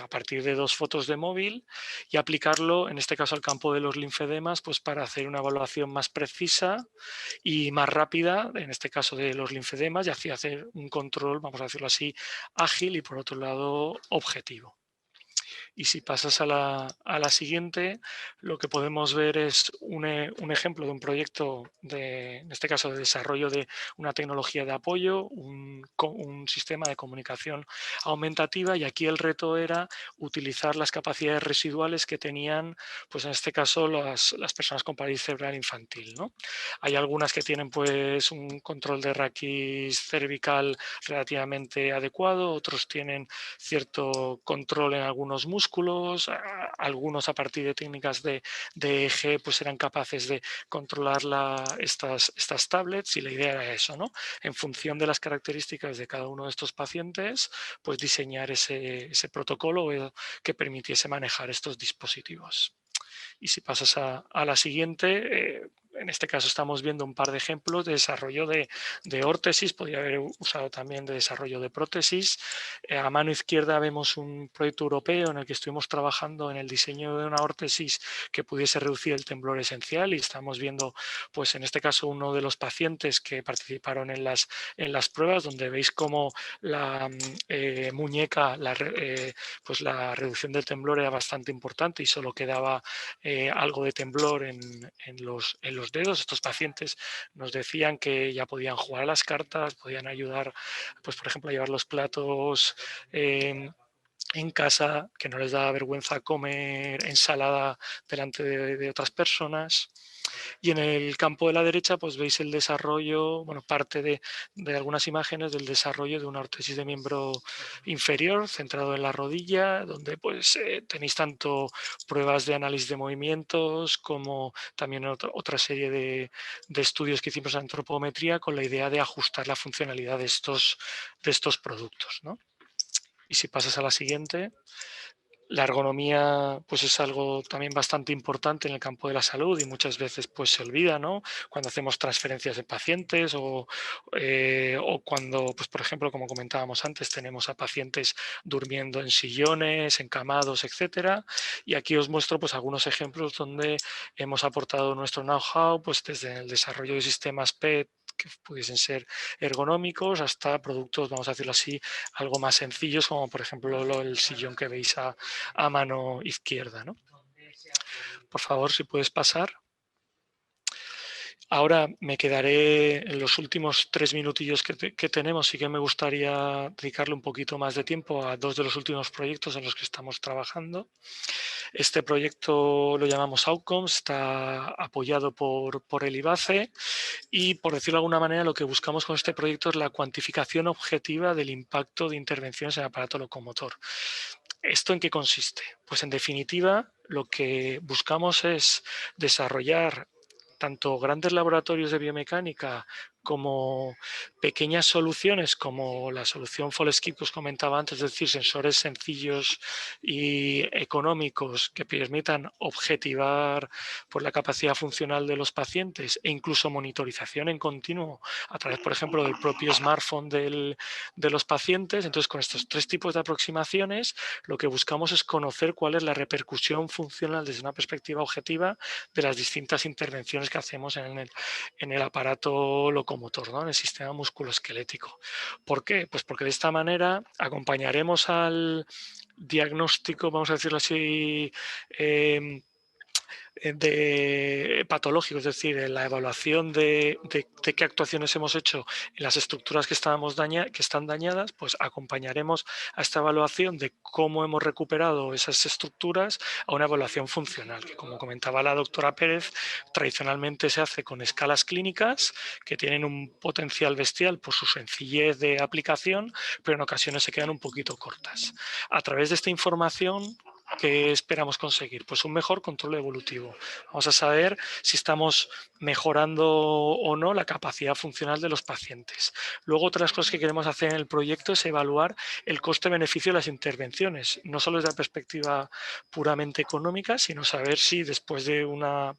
a partir de 2 fotos de móvil y aplicarlo, en este caso al campo de los linfedemas, pues para hacer una evaluación más precisa y más rápida, en este caso de los linfedemas, y así hacer un control, vamos a decirlo así, ágil y por otro lado objetivo. Y si pasas a la siguiente, lo que podemos ver es un ejemplo de un proyecto, en este caso de desarrollo de una tecnología de apoyo, un sistema de comunicación aumentativa, y aquí el reto era utilizar las capacidades residuales que tenían, pues en este caso, las personas con parálisis cerebral infantil, ¿no? Hay algunas que tienen pues un control de raquis cervical relativamente adecuado, otros tienen cierto control en algunos músculos, algunos a partir de técnicas de EEG pues eran capaces de controlar estas tablets, y la idea era eso, ¿no? En función de las características de cada uno de estos pacientes, pues diseñar ese protocolo que permitiese manejar estos dispositivos. Y si pasas a la siguiente, en este caso estamos viendo un par de ejemplos de desarrollo de órtesis, podría haber usado también de desarrollo de prótesis. A mano izquierda vemos un proyecto europeo en el que estuvimos trabajando en el diseño de una órtesis que pudiese reducir el temblor esencial, y estamos viendo, pues en este caso, uno de los pacientes que participaron en las pruebas, donde veis cómo la muñeca, pues la reducción del temblor era bastante importante y solo quedaba algo de temblor en los dedos. Estos pacientes nos decían que ya podían jugar a las cartas, podían ayudar, pues por ejemplo, a llevar los platos en casa, que no les daba vergüenza comer ensalada delante de otras personas. Y en el campo de la derecha pues veis el desarrollo, bueno, parte de algunas imágenes del desarrollo de una órtesis de miembro inferior centrado en la rodilla, donde pues tenéis tanto pruebas de análisis de movimientos como también otra serie de estudios que hicimos en antropometría con la idea de ajustar la funcionalidad de estos productos, ¿no? Y si pasas a la siguiente, la ergonomía pues es algo también bastante importante en el campo de la salud y muchas veces pues se olvida, ¿no? Cuando hacemos transferencias de pacientes o cuando, pues por ejemplo, como comentábamos antes, tenemos a pacientes durmiendo en sillones, encamados, etcétera. Y aquí os muestro pues algunos ejemplos donde hemos aportado nuestro know-how, pues desde el desarrollo de sistemas PET que pudiesen ser ergonómicos hasta productos, vamos a decirlo así, algo más sencillos, como por ejemplo el sillón que veis a mano izquierda, ¿no? Por favor, si puedes pasar. Ahora me quedaré en los últimos 3 minutillos que tenemos. Sí que me gustaría dedicarle un poquito más de tiempo a 2 de los últimos proyectos en los que estamos trabajando. Este proyecto lo llamamos Outcomes, está apoyado por el IBACE y, por decirlo de alguna manera, lo que buscamos con este proyecto es la cuantificación objetiva del impacto de intervenciones en el aparato locomotor. ¿Esto en qué consiste? Pues en definitiva lo que buscamos es desarrollar tanto grandes laboratorios de biomecánica como pequeñas soluciones como la solución Foleskip que os comentaba antes, es decir, sensores sencillos y económicos que permitan objetivar por la capacidad funcional de los pacientes e incluso monitorización en continuo a través, por ejemplo, del propio smartphone de los pacientes. Entonces, con estos 3 tipos de aproximaciones, lo que buscamos es conocer cuál es la repercusión funcional desde una perspectiva objetiva de las distintas intervenciones que hacemos en el aparato locomotor, ¿no? En el sistema musculoesquelético. ¿Por qué? Pues porque de esta manera acompañaremos al diagnóstico, vamos a decirlo así, patológico, es decir, en la evaluación de qué actuaciones hemos hecho en las estructuras que están dañadas, pues acompañaremos a esta evaluación de cómo hemos recuperado esas estructuras a una evaluación funcional, que como comentaba la doctora Pérez, tradicionalmente se hace con escalas clínicas que tienen un potencial bestial por su sencillez de aplicación, pero en ocasiones se quedan un poquito cortas. A través de esta información, ¿qué esperamos conseguir? Pues un mejor control evolutivo. Vamos a saber si estamos mejorando o no la capacidad funcional de los pacientes. Luego, otras cosas que queremos hacer en el proyecto es evaluar el coste-beneficio de las intervenciones, no solo desde la perspectiva puramente económica, sino saber si después de una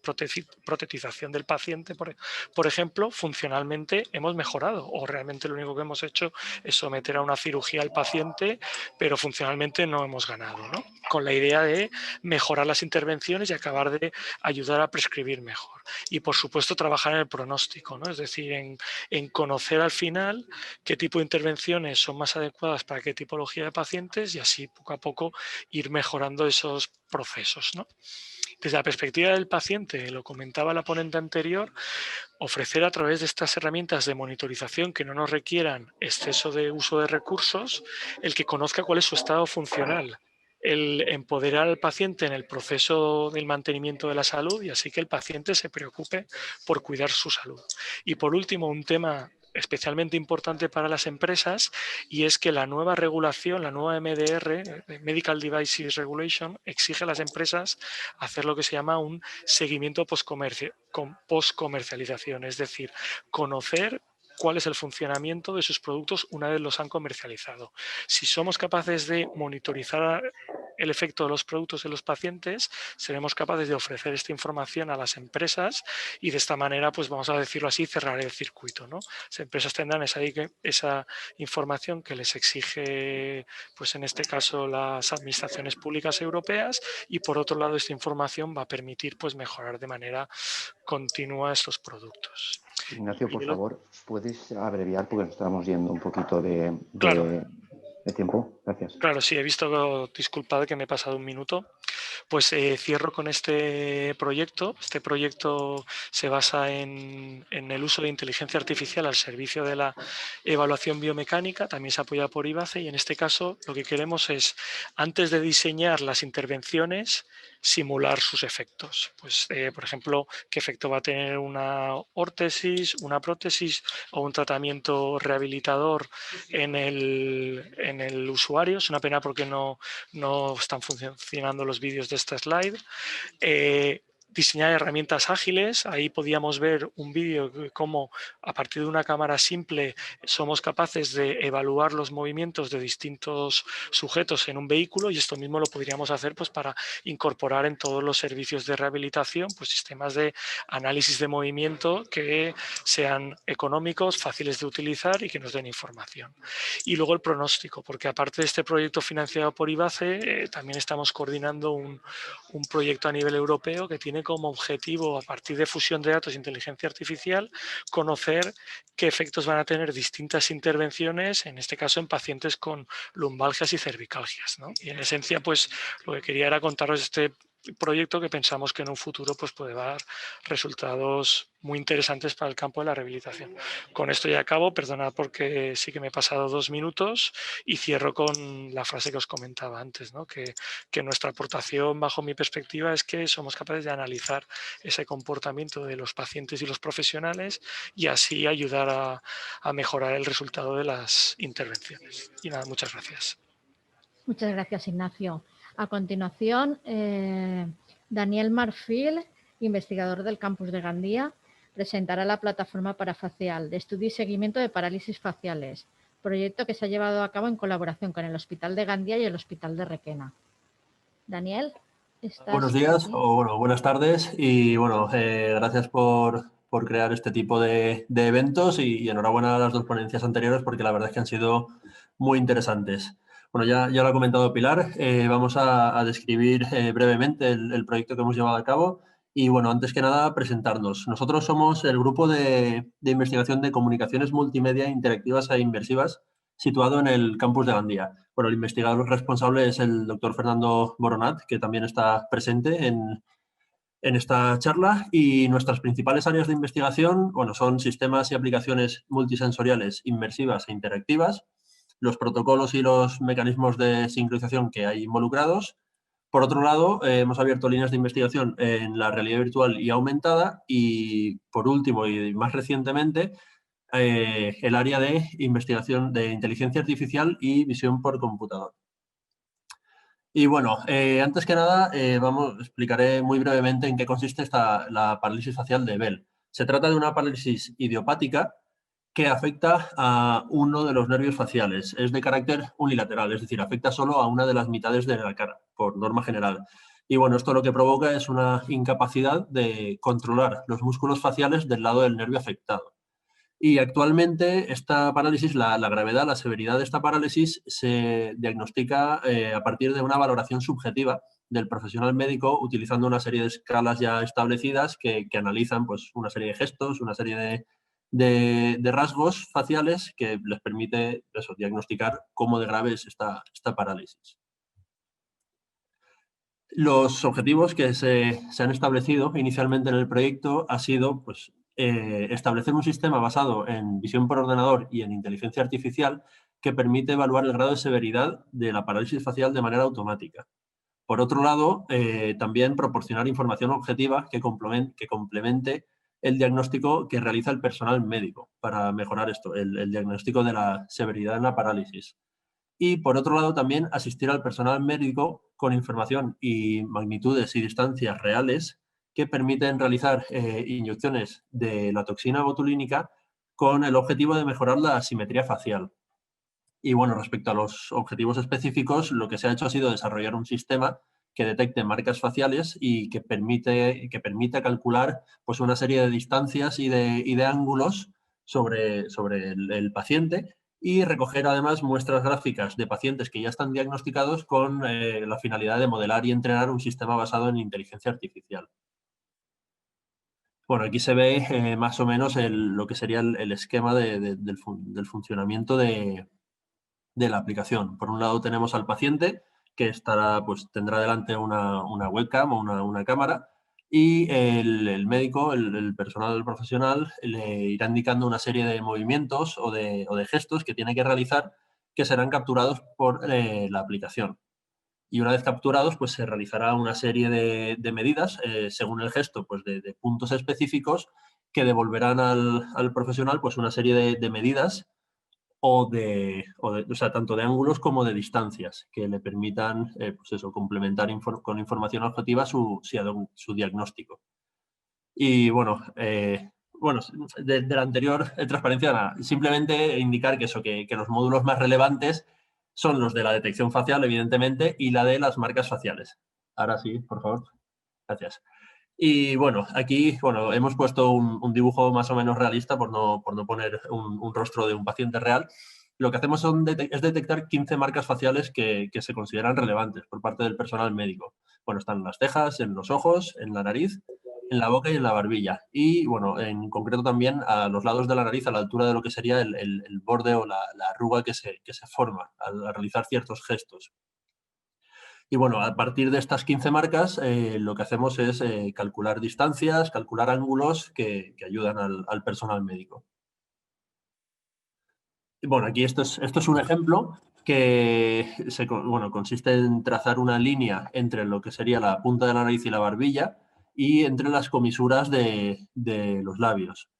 protetización del paciente, por ejemplo, funcionalmente hemos mejorado o realmente lo único que hemos hecho es someter a una cirugía al paciente, pero funcionalmente no hemos ganado, ¿no? Con la idea de mejorar las intervenciones y acabar de ayudar a prescribir mejor. Y, por supuesto, trabajar en el pronóstico, ¿no? Es decir, en conocer al final qué tipo de intervenciones son más adecuadas para qué tipología de pacientes y así, poco a poco, ir mejorando esos procesos, ¿no? Desde la perspectiva del paciente, lo comentaba la ponente anterior, ofrecer a través de estas herramientas de monitorización que no nos requieran exceso de uso de recursos, el que conozca cuál es su estado funcional, el empoderar al paciente en el proceso del mantenimiento de la salud y así que el paciente se preocupe por cuidar su salud. Y por último, un tema especialmente importante para las empresas, y es que la nueva regulación, la nueva MDR, Medical Devices Regulation, exige a las empresas hacer lo que se llama un seguimiento post-comercialización, es decir, conocer cuál es el funcionamiento de sus productos una vez los han comercializado. Si somos capaces de monitorizar el efecto de los productos en los pacientes, seremos capaces de ofrecer esta información a las empresas y de esta manera, pues vamos a decirlo así, cerrar el circuito, ¿no? Las empresas tendrán esa información que les exige, pues en este caso, las administraciones públicas europeas, y por otro lado esta información va a permitir pues mejorar de manera continua estos productos. Ignacio, por favor, ¿puedes abreviar? Porque nos estamos yendo un poquito de tiempo. Gracias. Claro, sí, he visto, disculpad que me he pasado un minuto. Pues cierro con este proyecto. Este proyecto se basa en el uso de inteligencia artificial al servicio de la evaluación biomecánica, también se apoya por IBACE, y en este caso lo que queremos es, antes de diseñar las intervenciones, simular sus efectos. Pues, por ejemplo, qué efecto va a tener una órtesis, una prótesis o un tratamiento rehabilitador en el usuario. Es una pena porque no están funcionando los vídeos de esta slide. Diseñar herramientas ágiles. Ahí podíamos ver un vídeo de cómo a partir de una cámara simple somos capaces de evaluar los movimientos de distintos sujetos en un vehículo, y esto mismo lo podríamos hacer pues para incorporar en todos los servicios de rehabilitación pues sistemas de análisis de movimiento que sean económicos, fáciles de utilizar y que nos den información. Y luego el pronóstico, porque aparte de este proyecto financiado por IBACE, también estamos coordinando un proyecto a nivel europeo que tiene como objetivo, a partir de fusión de datos e inteligencia artificial, conocer qué efectos van a tener distintas intervenciones, en este caso en pacientes con lumbalgias y cervicalgias, ¿no? Y en esencia, pues lo que quería era contaros este proyecto que pensamos que en un futuro pues, puede dar resultados muy interesantes para el campo de la rehabilitación. Con esto ya acabo, perdonad porque sí que me he pasado 2 minutos, y cierro con la frase que os comentaba antes, ¿no? que nuestra aportación, bajo mi perspectiva, es que somos capaces de analizar ese comportamiento de los pacientes y los profesionales y así ayudar a mejorar el resultado de las intervenciones. Y nada, muchas gracias. Muchas gracias, Ignacio. A continuación, Daniel Marfil, investigador del campus de Gandía, presentará la plataforma parafacial de estudio y seguimiento de parálisis faciales, proyecto que se ha llevado a cabo en colaboración con el Hospital de Gandía y el Hospital de Requena. Daniel, ¿estás? Buenos días o bueno, buenas tardes, y bueno, gracias por crear este tipo de eventos, y enhorabuena a las 2 ponencias anteriores porque la verdad es que han sido muy interesantes. Bueno, ya lo ha comentado Pilar, vamos a describir brevemente el proyecto que hemos llevado a cabo y, bueno, antes que nada, presentarnos. Nosotros somos el grupo de investigación de comunicaciones multimedia interactivas e inmersivas situado en el campus de Gandía. Bueno, el investigador responsable es el doctor Fernando Boronat, que también está presente en esta charla, y nuestras principales áreas de investigación, bueno, son sistemas y aplicaciones multisensoriales, inmersivas e interactivas, los protocolos y los mecanismos de sincronización que hay involucrados. Por otro lado, hemos abierto líneas de investigación en la realidad virtual y aumentada, y por último y más recientemente, el área de investigación de inteligencia artificial y visión por computador. Y bueno, antes que nada, explicaré muy brevemente en qué consiste la parálisis facial de Bell. Se trata de una parálisis idiopática que afecta a uno de los nervios faciales. Es de carácter unilateral, es decir, afecta solo a una de las mitades de la cara, por norma general. Y bueno, esto lo que provoca es una incapacidad de controlar los músculos faciales del lado del nervio afectado. Y actualmente esta parálisis, la gravedad, la severidad de esta parálisis se diagnostica a partir de una valoración subjetiva del profesional médico, utilizando una serie de escalas ya establecidas que analizan pues, una serie de gestos, una serie de rasgos faciales que les permite diagnosticar cómo de grave es esta parálisis. Los objetivos que se han establecido inicialmente en el proyecto ha sido pues, establecer un sistema basado en visión por ordenador y en inteligencia artificial que permite evaluar el grado de severidad de la parálisis facial de manera automática. Por otro lado, también proporcionar información objetiva que complemente el diagnóstico que realiza el personal médico para mejorar esto, el diagnóstico de la severidad en la parálisis. Y, por otro lado, también asistir al personal médico con información y magnitudes y distancias reales que permiten realizar inyecciones de la toxina botulínica con el objetivo de mejorar la simetría facial. Y bueno, respecto a los objetivos específicos, lo que se ha hecho ha sido desarrollar un sistema que detecte marcas faciales y que permita calcular pues, una serie de distancias y de ángulos sobre el paciente, y recoger además muestras gráficas de pacientes que ya están diagnosticados con la finalidad de modelar y entrenar un sistema basado en inteligencia artificial. Bueno, aquí se ve más o menos lo que sería el esquema del funcionamiento de la aplicación. Por un lado tenemos al paciente, que tendrá delante una webcam o una cámara, y el médico, el personal profesional, le irá indicando una serie de movimientos o de gestos que tiene que realizar, que serán capturados por la aplicación. Y una vez capturados, pues se realizará una serie de medidas, según el gesto, pues de puntos específicos, que devolverán al profesional pues una serie de medidas o sea, tanto de ángulos como de distancias, que le permitan pues eso, complementar con información objetiva su diagnóstico. Y bueno, de la anterior transparencia, simplemente indicar que los módulos más relevantes son los de la detección facial, evidentemente, y la de las marcas faciales. Ahora sí, por favor. Gracias. Y bueno, aquí hemos puesto un dibujo más o menos realista por no poner un rostro de un paciente real. Lo que hacemos es detectar 15 marcas faciales que se consideran relevantes por parte del personal médico. Bueno, están en las cejas, en los ojos, en la nariz, en la boca y en la barbilla. Y bueno, en concreto también a los lados de la nariz, a la altura de lo que sería el borde o la arruga que se forma al realizar ciertos gestos. Y bueno, a partir de estas 15 marcas, lo que hacemos es calcular distancias, calcular ángulos que ayudan al personal médico. Y bueno, aquí esto es un ejemplo que consiste en trazar una línea entre lo que sería la punta de la nariz y la barbilla y entre las comisuras de los labios.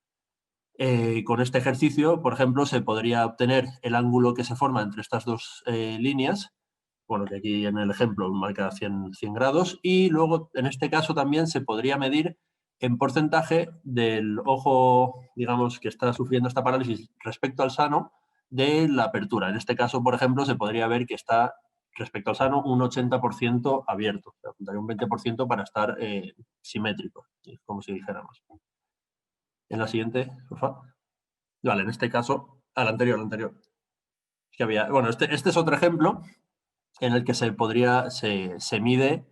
Con este ejercicio, por ejemplo, se podría obtener el ángulo que se forma entre estas dos líneas. Bueno, que aquí en el ejemplo marca 100 grados, y luego en este caso también se podría medir en porcentaje del ojo, digamos, que está sufriendo esta parálisis respecto al sano, de la apertura. En este caso, por ejemplo, se podría ver que está respecto al sano un 80% abierto, o sea, faltaría un 20% para estar simétrico, como si dijéramos. En la siguiente, por favor. Vale, en este caso, al anterior. Bueno, este es otro ejemplo en el que se mide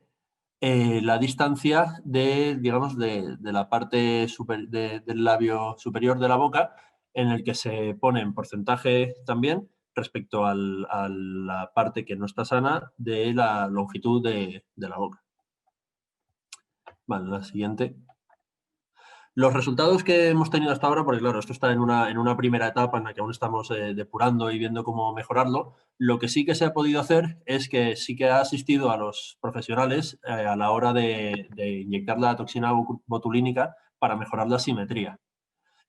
la distancia digamos, de la parte del labio superior de la boca, en el que se pone en porcentaje también respecto a la parte que no está sana de la longitud de la boca. Vale, la siguiente. Los resultados que hemos tenido hasta ahora, porque claro, esto está en una primera etapa en la que aún estamos depurando y viendo cómo mejorarlo, lo que sí que se ha podido hacer es que sí que ha asistido a los profesionales a la hora de inyectar la toxina botulínica para mejorar la simetría.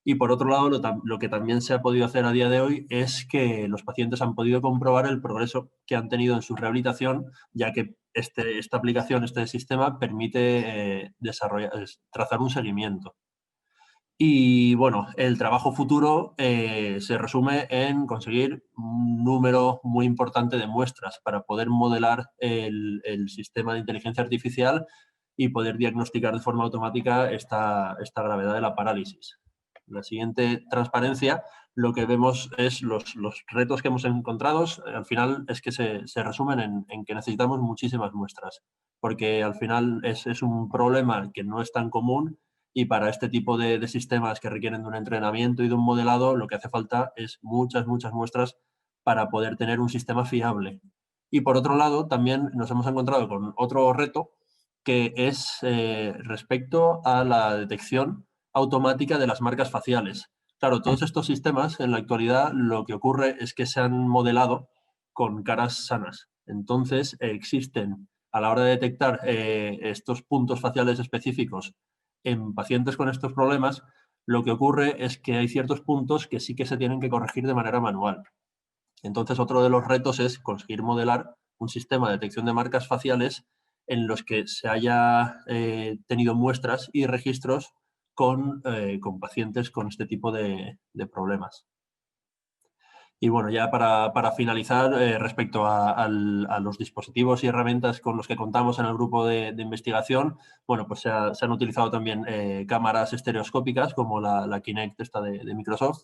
Y por otro lado, lo que también se ha podido hacer a día de hoy es que los pacientes han podido comprobar el progreso que han tenido en su rehabilitación, ya que esta aplicación, este sistema, permite trazar un seguimiento. Y bueno, el trabajo futuro se resume en conseguir un número muy importante de muestras para poder modelar el sistema de inteligencia artificial y poder diagnosticar de forma automática esta gravedad de la parálisis. En la siguiente transparencia, lo que vemos es los retos que hemos encontrado. Al final es que se resumen en que necesitamos muchísimas muestras, porque al final es un problema que no es tan común. Y para este tipo de sistemas que requieren de un entrenamiento y de un modelado, lo que hace falta es muchas muestras para poder tener un sistema fiable. Y por otro lado, también nos hemos encontrado con otro reto, que es respecto a la detección automática de las marcas faciales. Claro, todos estos sistemas en la actualidad lo que ocurre es que se han modelado con caras sanas. Entonces existen, a la hora de detectar estos puntos faciales específicos en pacientes con estos problemas, lo que ocurre es que hay ciertos puntos que sí que se tienen que corregir de manera manual. Entonces, otro de los retos es conseguir modelar un sistema de detección de marcas faciales en los que se haya tenido muestras y registros con pacientes con este tipo de problemas. Y bueno, ya para finalizar, respecto a los dispositivos y herramientas con los que contamos en el grupo de investigación, bueno, pues se han utilizado también cámaras estereoscópicas como la Kinect esta de Microsoft,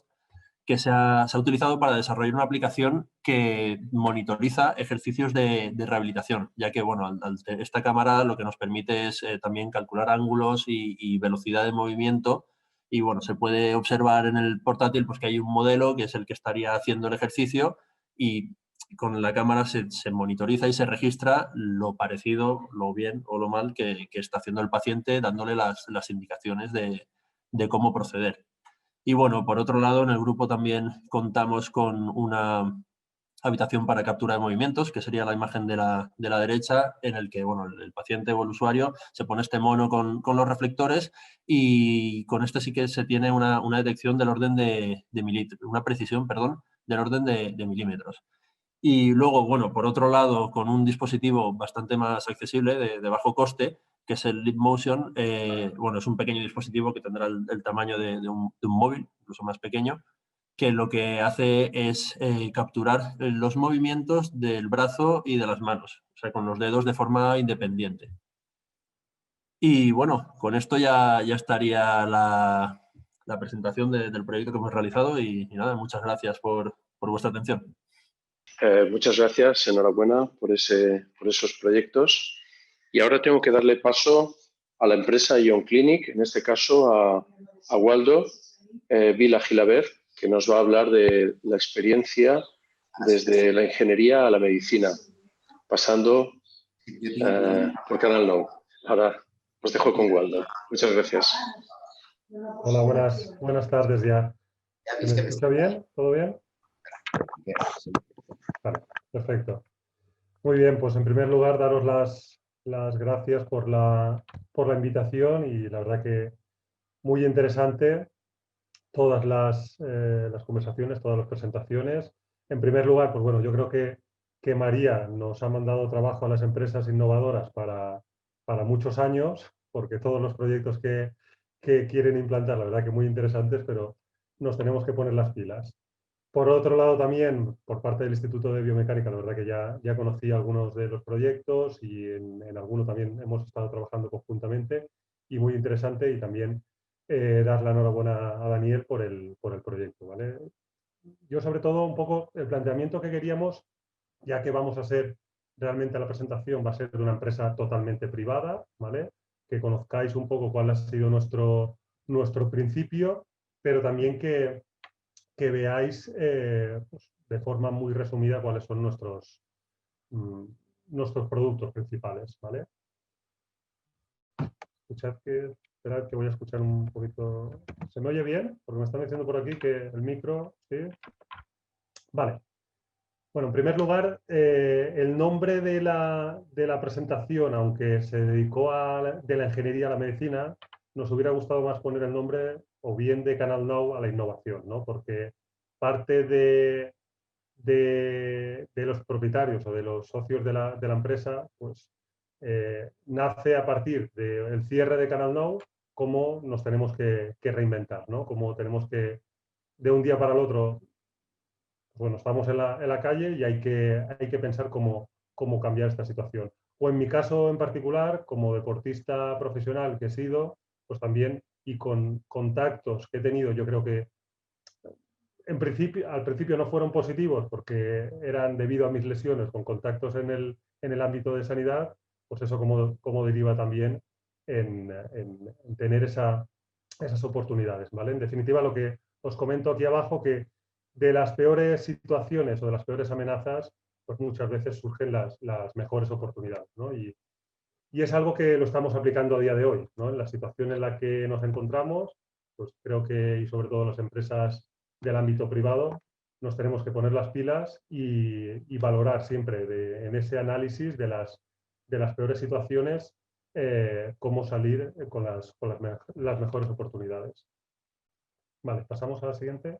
que se ha utilizado para desarrollar una aplicación que monitoriza ejercicios de rehabilitación, ya que bueno, esta cámara lo que nos permite es también calcular ángulos y velocidad de movimiento. Y bueno, se puede observar en el portátil pues, que hay un modelo que es el que estaría haciendo el ejercicio y con la cámara se monitoriza y se registra lo parecido, lo bien o lo mal que está haciendo el paciente, dándole las indicaciones de cómo proceder. Y bueno, por otro lado, en el grupo también contamos con una habitación para captura de movimientos, que sería la imagen de la derecha, en el que bueno, el paciente o el usuario se pone este mono con los reflectores y con este sí que se tiene una detección del orden de milímetros, una precisión, perdón, del orden de milímetros. Y luego, bueno, por otro lado, con un dispositivo bastante más accesible, de bajo coste, que es el Leap Motion, bueno, es un pequeño dispositivo que tendrá el tamaño de un móvil, incluso más pequeño, que lo que hace es capturar los movimientos del brazo y de las manos, o sea, con los dedos de forma independiente. Y bueno, con esto ya estaría la presentación del proyecto que hemos realizado y nada, muchas gracias por vuestra atención. Muchas gracias, enhorabuena por esos proyectos. Y ahora tengo que darle paso a la empresa Ion Clinic, en este caso a Waldo Vila Gilabert, que nos va a hablar de la experiencia desde la ingeniería a la medicina, pasando por Canal Now. Ahora os dejo con Waldo. Muchas gracias. Hola, buenas tardes ya. ¿Me escucha bien? ¿Todo bien? Vale, perfecto. Muy bien, pues en primer lugar daros las gracias por la invitación y la verdad que muy interesante todas las conversaciones, todas las presentaciones. En primer lugar, pues bueno, yo creo que María nos ha mandado trabajo a las empresas innovadoras para muchos años, porque todos los proyectos que quieren implantar, la verdad que muy interesantes, pero nos tenemos que poner las pilas. Por otro lado, también, por parte del Instituto de Biomecánica, la verdad que ya conocí algunos de los proyectos y en alguno también hemos estado trabajando conjuntamente y muy interesante y también dar la enhorabuena a Daniel por el proyecto, ¿vale? Yo, sobre todo, un poco el planteamiento que queríamos, ya que vamos a ser, realmente la presentación va a ser de una empresa totalmente privada, ¿vale? Que conozcáis un poco cuál ha sido nuestro principio, pero también que veáis pues, de forma muy resumida cuáles son nuestros productos principales, ¿vale? Esperad que voy a escuchar un poquito. ¿Se me oye bien? Porque me están diciendo por aquí que el micro, ¿sí? Vale. Bueno, en primer lugar, el nombre de la presentación, aunque se dedicó de la ingeniería a la medicina, nos hubiera gustado más poner el nombre o bien de Canal Now a la innovación, ¿no? Porque parte de los propietarios o de los socios de la empresa, pues nace a partir del cierre de Canal Now, cómo nos tenemos que reinventar, ¿no? Cómo tenemos que, de un día para el otro, bueno, estamos en la calle y hay que pensar cómo cambiar esta situación. O en mi caso en particular, como deportista profesional que he sido, pues también, y con contactos que he tenido, yo creo que al principio no fueron positivos porque eran debido a mis lesiones con contactos en el ámbito de sanidad, pues eso como deriva también en tener esas oportunidades, ¿vale? En definitiva, lo que os comento aquí abajo, que de las peores situaciones o de las peores amenazas, pues muchas veces surgen las mejores oportunidades, ¿no? Y es algo que lo estamos aplicando a día de hoy, ¿no? En la situación en la que nos encontramos, pues creo que, y sobre todo las empresas del ámbito privado, nos tenemos que poner las pilas y valorar siempre en ese análisis de las peores situaciones cómo salir con las mejores oportunidades. Vale, pasamos a la siguiente.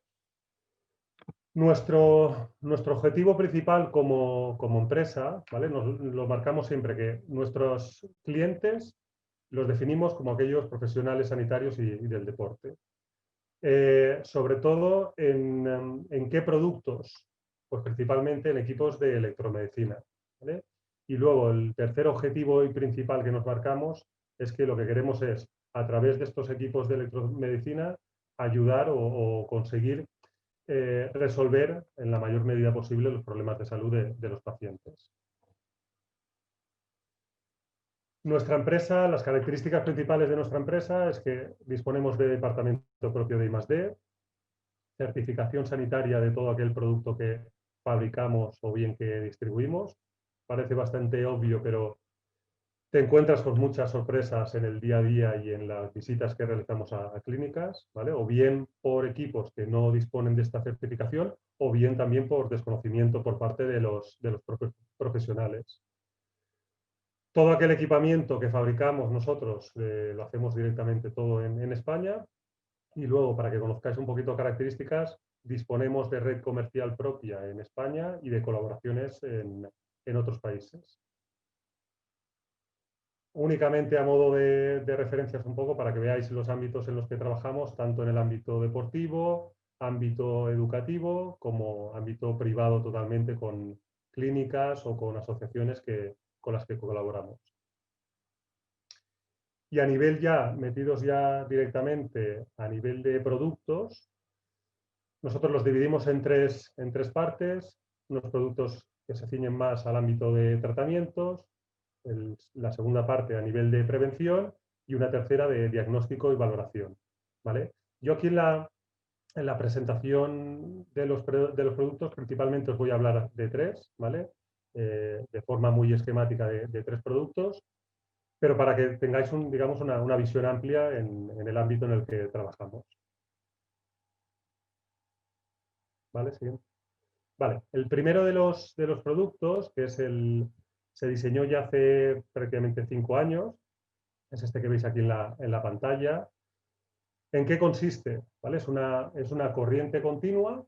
Nuestro objetivo principal como empresa, ¿vale? Lo marcamos siempre, que nuestros clientes los definimos como aquellos profesionales sanitarios y del deporte. Sobre todo en qué productos Pues principalmente en equipos de electromedicina, ¿vale? Y luego el tercer objetivo y principal que nos marcamos es que lo que queremos es, a través de estos equipos de electromedicina, ayudar o conseguir resolver en la mayor medida posible los problemas de salud de los pacientes. Nuestra empresa, las características principales de nuestra empresa es que disponemos de departamento propio de I+D, certificación sanitaria de todo aquel producto que fabricamos o bien que distribuimos. Parece bastante obvio, pero te encuentras con muchas sorpresas en el día a día y en las visitas que realizamos a clínicas, ¿vale? O bien por equipos que no disponen de esta certificación, o bien también por desconocimiento por parte de los propios profesionales. Todo aquel equipamiento que fabricamos nosotros lo hacemos directamente todo en España. Y luego, para que conozcáis un poquito características, disponemos de red comercial propia en España y de colaboraciones en otros países. Únicamente a modo de referencias un poco para que veáis los ámbitos en los que trabajamos, tanto en el ámbito deportivo, ámbito educativo, como ámbito privado totalmente con clínicas o con asociaciones con las que colaboramos. Y a nivel ya, metidos ya directamente a nivel de productos, nosotros los dividimos en tres partes, unos productos que se ciñen más al ámbito de tratamientos, la segunda parte a nivel de prevención y una tercera de diagnóstico y valoración, ¿vale? Yo aquí en la presentación de los productos principalmente os voy a hablar de tres, ¿vale? De forma muy esquemática de tres productos, pero para que tengáis digamos una visión amplia en el ámbito en el que trabajamos. ¿Vale? Siguiente. Vale, el primero de los productos, que es se diseñó ya hace prácticamente 5 años, es este que veis aquí en la pantalla. ¿En qué consiste? ¿Vale? Es una corriente continua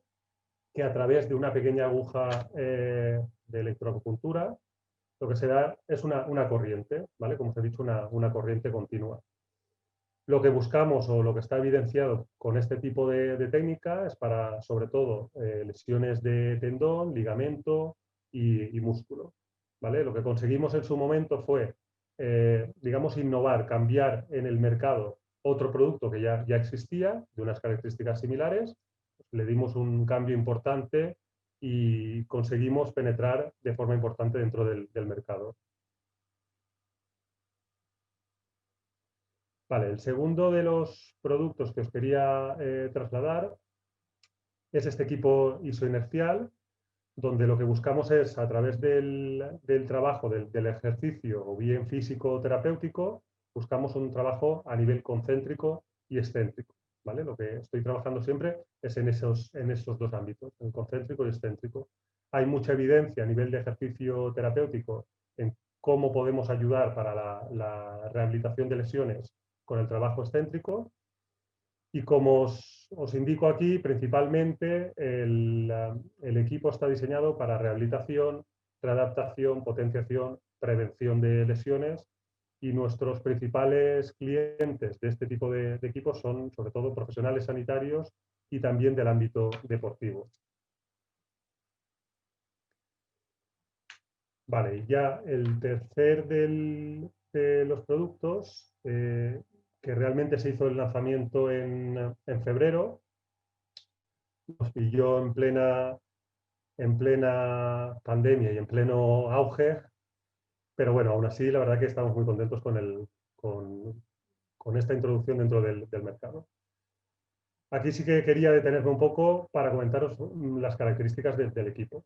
que a través de una pequeña aguja de electroacupuntura lo que se da es una corriente, ¿vale? Como os he dicho, una corriente continua. Lo que buscamos o lo que está evidenciado con este tipo de técnica es para, sobre todo, lesiones de tendón, ligamento y músculo, ¿vale? Lo que conseguimos en su momento fue, digamos, innovar, cambiar en el mercado otro producto que ya existía, de unas características similares, le dimos un cambio importante y conseguimos penetrar de forma importante dentro del mercado. Vale, el segundo de los productos que os quería trasladar es este equipo isoinercial, donde lo que buscamos es, a través del trabajo, del ejercicio, o bien físico o terapéutico, buscamos un trabajo a nivel concéntrico y excéntrico, ¿vale? Lo que estoy trabajando siempre es en esos dos ámbitos, el concéntrico y excéntrico. Hay mucha evidencia a nivel de ejercicio terapéutico en cómo podemos ayudar para la rehabilitación de lesiones con el trabajo excéntrico. Y como os indico aquí, principalmente el equipo está diseñado para rehabilitación, readaptación, potenciación, prevención de lesiones, y nuestros principales clientes de este tipo de equipos son sobre todo profesionales sanitarios y también del ámbito deportivo. Vale, y ya el tercer de los productos, que realmente se hizo el lanzamiento en febrero, nos pilló en plena pandemia y en pleno auge, pero bueno, aún así la verdad que estamos muy contentos con esta introducción dentro del mercado. Aquí sí que quería detenerme un poco para comentaros las características del equipo.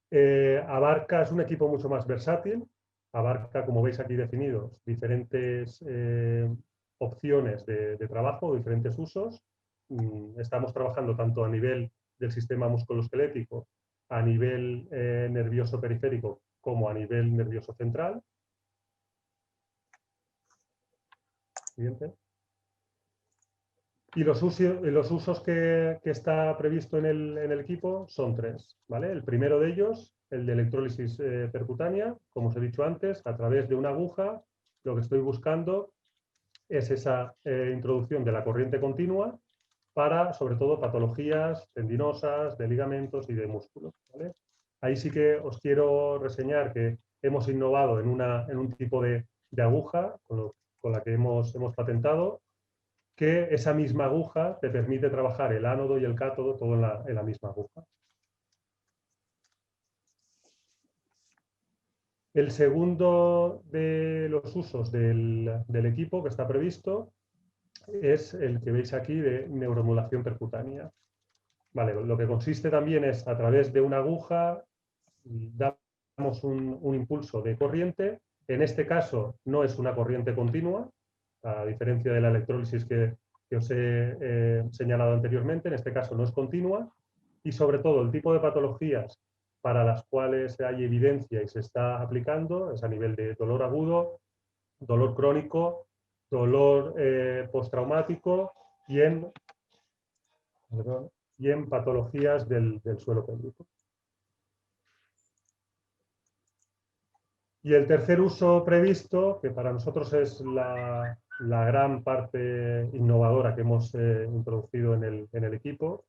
Es un equipo mucho más versátil, abarca, como veis aquí definidos, diferentes opciones de trabajo, diferentes usos. Estamos trabajando tanto a nivel del sistema musculoesquelético, a nivel nervioso periférico, como a nivel nervioso central. Siguiente. Y los usos que está previsto en el equipo son tres, ¿vale? El primero de ellos, el de electrólisis percutánea, como os he dicho antes, a través de una aguja. Lo que estoy buscando es esa introducción de la corriente continua para, sobre todo, patologías tendinosas, de ligamentos y de músculos, ¿vale? Ahí sí que os quiero reseñar que hemos innovado en un tipo de aguja con la que hemos patentado, que esa misma aguja te permite trabajar el ánodo y el cátodo todo en la misma aguja. El segundo de los usos del equipo que está previsto es el que veis aquí de neuromodulación percutánea. Vale, lo que consiste también es a través de una aguja damos un impulso de corriente. En este caso no es una corriente continua, a diferencia de la electrólisis que os he señalado anteriormente. En este caso no es continua y sobre todo el tipo de patologías para las cuales hay evidencia y se está aplicando es a nivel de dolor agudo, dolor crónico, dolor postraumático y en patologías del suelo pélvico. Y el tercer uso previsto, que para nosotros es la gran parte innovadora que hemos introducido en el equipo,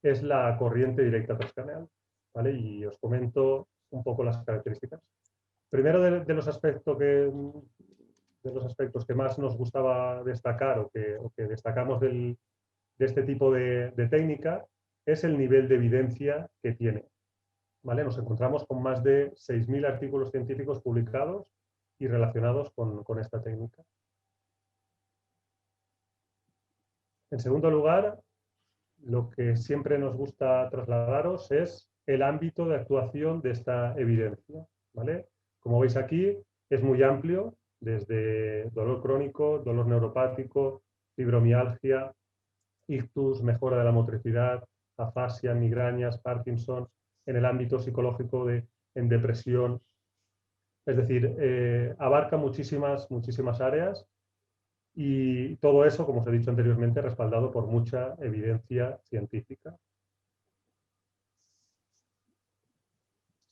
es la corriente directa transcraneal, ¿vale? Y os comento un poco las características. Primero de los aspectos que más nos gustaba destacar o que destacamos de este tipo de técnica es el nivel de evidencia que tiene. ¿Vale? Nos encontramos con más de 6.000 artículos científicos publicados y relacionados con esta técnica. En segundo lugar, lo que siempre nos gusta trasladaros es el ámbito de actuación de esta evidencia, ¿vale? Como veis aquí, es muy amplio, desde dolor crónico, dolor neuropático, fibromialgia, ictus, mejora de la motricidad, afasia, migrañas, Parkinson, en el ámbito psicológico en depresión. Es decir, abarca muchísimas áreas y todo eso, como os he dicho anteriormente, respaldado por mucha evidencia científica.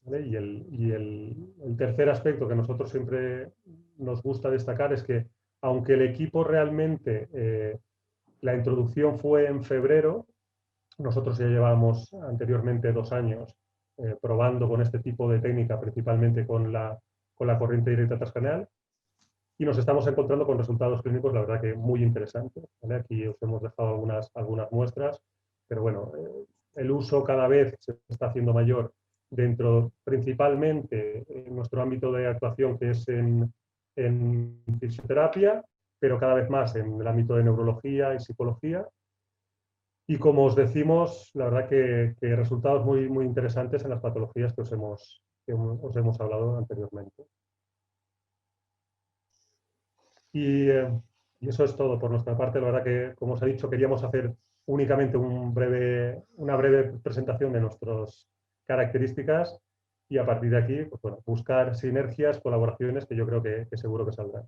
¿Vale? Y el tercer aspecto que a nosotros siempre nos gusta destacar es que, aunque el equipo realmente, la introducción fue en febrero, nosotros ya llevamos anteriormente 2 años probando con este tipo de técnica, principalmente con la corriente directa transcraneal, y nos estamos encontrando con resultados clínicos, la verdad que muy interesantes, ¿vale? Aquí os hemos dejado algunas muestras, pero bueno, el uso cada vez se está haciendo mayor principalmente en nuestro ámbito de actuación, que es en fisioterapia, pero cada vez más en el ámbito de neurología y psicología. Y como os decimos, la verdad que resultados muy interesantes en las patologías que os hemos hablado anteriormente. Y eso es todo por nuestra parte. La verdad que, como os he dicho, queríamos hacer únicamente una breve presentación de nuestras características y a partir de aquí, pues bueno, buscar sinergias, colaboraciones que yo creo que seguro que saldrán.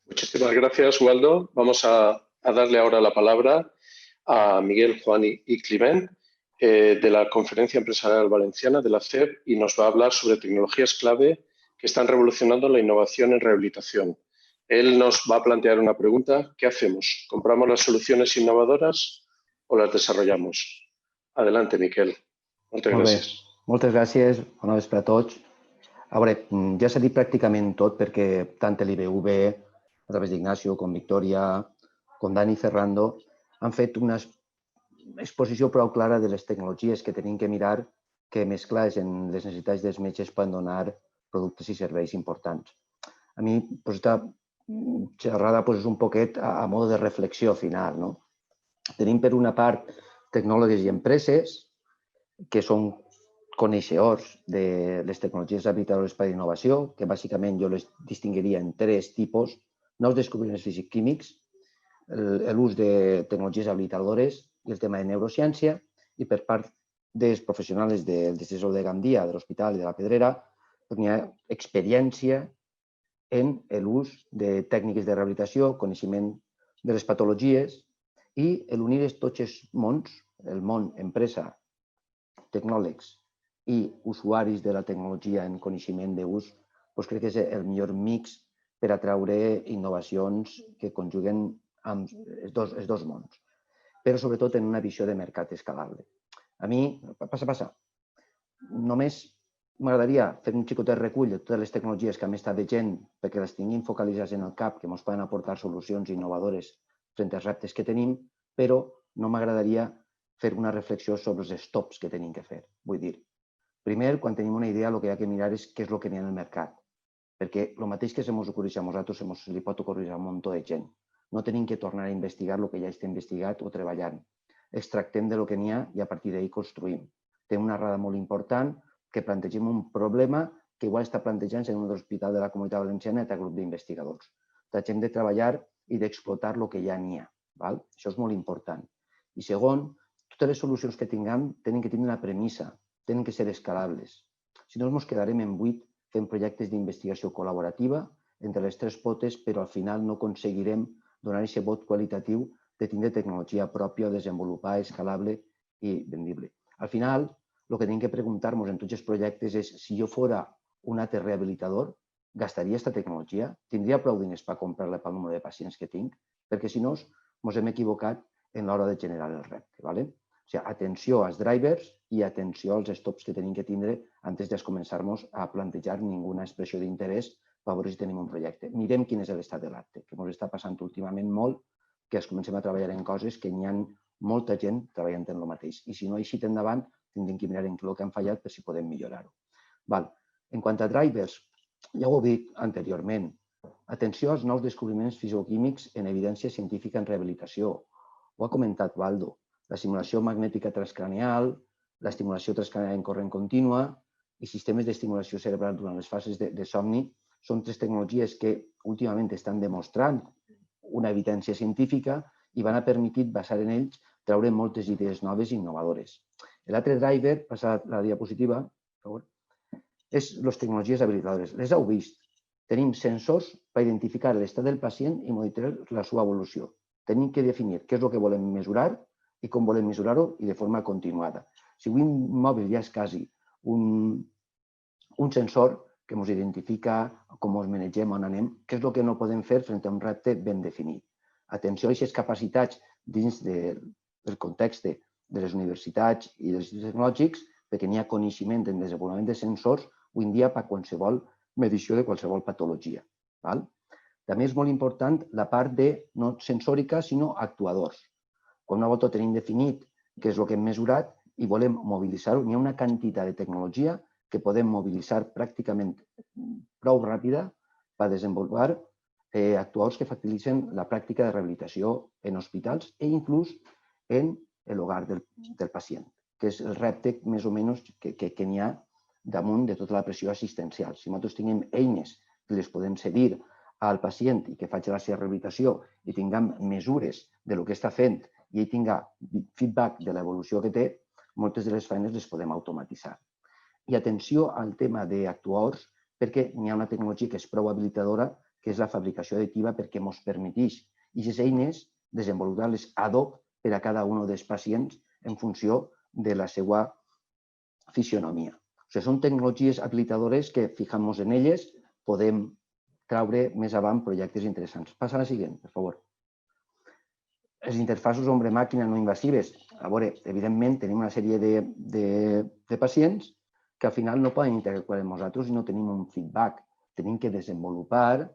Muchísimas gracias, Waldo. Vamos a darle ahora la palabra a Miguel, Juan y Climent de la Conferencia Empresarial Valenciana de la CEP y nos va a hablar sobre tecnologías clave que están revolucionando la innovación en rehabilitación. Él nos va a plantear una pregunta: ¿qué hacemos? ¿Compramos las soluciones innovadoras o las desarrollamos? Adelante, Miquel. Moltes gràcies. Moltes gràcies. Bona vespre a tots. A veure, ja s'ha dit pràcticament tot perquè tant l'IBV, a través d'Ignacio, com Victoria, com Dani Ferrando, han fet una exposició prou clara de les tecnologies que tenim que mirar, que mesclades en les necessitats dels metges poden donar productes i serveis importants. A mi, esta xerrada és un poquet a mode de reflexió final. Tenim per una part tecnòlegs i empreses que són coneixedors de les tecnologies habilitadores per a innovació, que bàsicament jo les distingiria en 3 tipus: nous descobriments físic-químics, l'ús de tecnologies habilitadores i el tema de neurociència, i per part dels professionals del Distrito de Gandia, de l'Hospital i de la Pedrera, hi ha experiència en l'ús de tècniques de rehabilitació, coneixement de les patologies i l'unir tots els mons, el món empresa, tecnòlegs i usuaris de la tecnologia en coneixement d'ús, crec que és el millor mix per atraure innovacions que conjuguen amb els dos mons. però sobretot en una visió de mercat escalable. A mi, passa, només m'agradaria fer un xicotet recull de totes les tecnologies que hem estat veient perquè les tinguin focalitzades en el cap, que ens poden aportar solucions innovadores front als reptes que tenim, però no m'agradaria fer una reflexió sobre els stops que tenim que fer. Vull dir, primer, quan tenim una idea, el que hi ha que mirar és què és el que n'hi ha en el mercat, perquè el mateix que se ens ocorreix a nosaltres se li pot ocorrir a un munt de gent. No tenim que tornar a investigar el que ja està investigat o treballant. Extractem del que n'hi ha i a partir d'ahir construïm. Té una errada molt important que plantegem un problema que igual està plantejant-se en un hospital de la Comunitat Valenciana i un grup d'investigadors. Hem de treballar i d'explotar el que ja n'hi ha. Això és molt important. I segon, totes les solucions que tinguem tenen que tenir una premissa, tenen que ser escalables. Si no, ens quedarem en buit fent projectes d'investigació col·laborativa entre les tres potes, però al final no aconseguirem donar aquest vot qualitatiu de tindre tecnologia pròpia, desenvolupar, escalable i vendible. Al final, el que tenim que preguntar-nos en tots els projectes és si jo fora un altre rehabilitador, gastaria aquesta tecnologia? Tindria prou diners per comprar-la pel nombre de pacients que tinc? Perquè si no, ens hem equivocat en l'hora de generar el repte. O sigui, atenció als drivers i atenció als stops que tenim que tindre antes de començar-nos a plantejar ninguna expressió d'interès per veure si tenim un projecte. Mirem quin és l'estat de l'art, que ens està passant últimament molt, que es comencem a treballar en coses que n'hi ha molta gent treballant en el mateix. I si no ha eixit endavant, tindrem que mirar en què hem fallat per si podem millorar-ho. En quant a drivers, ja ho he dit anteriorment, atenció als nous descobriments fisioquímics en evidència científica en rehabilitació. Ho ha comentat Waldo. La simulació magnètica transcranial, l'estimulació transcranial en corrent contínua i sistemes d'estimulació cerebral durant les fases de somni són tres tecnologies que últimament estan demostrant una evidència científica i van a permetre, basar en ells, treure moltes idees noves i innovadores. L'altre driver, passa la diapositiva, per favor, és les tecnologies habilitadores. Les heu vist. Tenim sensors per identificar l'estat del pacient i monitorar la seva evolució. Tenim que definir què és el que volem mesurar i com volem mesurar-ho i de forma continuada. Si un mòbil ja és quasi un sensor que ens identifica com ens manegem, on anem, què és el que no podem fer front a un repte ben definit. Atenció a aquestes capacitats dins del context de les universitats i dels instituts tecnològics perquè n'hi ha coneixement en desenvolupament de sensors avui en dia per a qualsevol medició de qualsevol patologia. També és molt important la part de no sensòrica, sinó actuadors. Quan una volta tenim definit què és el que hem mesurat i volem mobilitzar-ho, n'hi ha una quantitat de tecnologia que podem mobilitzar pràcticament prou ràpida per desenvolupar actuadors que faciliten la pràctica de rehabilitació en hospitals i inclús en l'hogar del pacient, que és el repte més o menys que n'hi ha damunt de tota la pressió assistencial. Si nosaltres tinguem eines que les podem cedir al pacient i que faci la seva rehabilitació i tinguem mesures del que està fent i ell tingui feedback de l'evolució que té, moltes de les feines les podem automatitzar. I atenció al tema d'actuadors, perquè n'hi ha una tecnologia que és prou habilitadora, que és la fabricació additiva, perquè ens permeteix aquestes eines desenvolupar-les ad hoc per a cada un dels pacients en funció de la seva fisionomia. O sigui, són tecnologies habilitadores que, fijant-nos en elles, podem treure més avant projectes interessants. Passa a la següent, per favor. Les interfaços home-màquina no invasives. A veure, evidentment, tenim una sèrie de pacients que al final no poden interactuar amb nosaltres i no tenim un feedback. Tenim que desenvolupar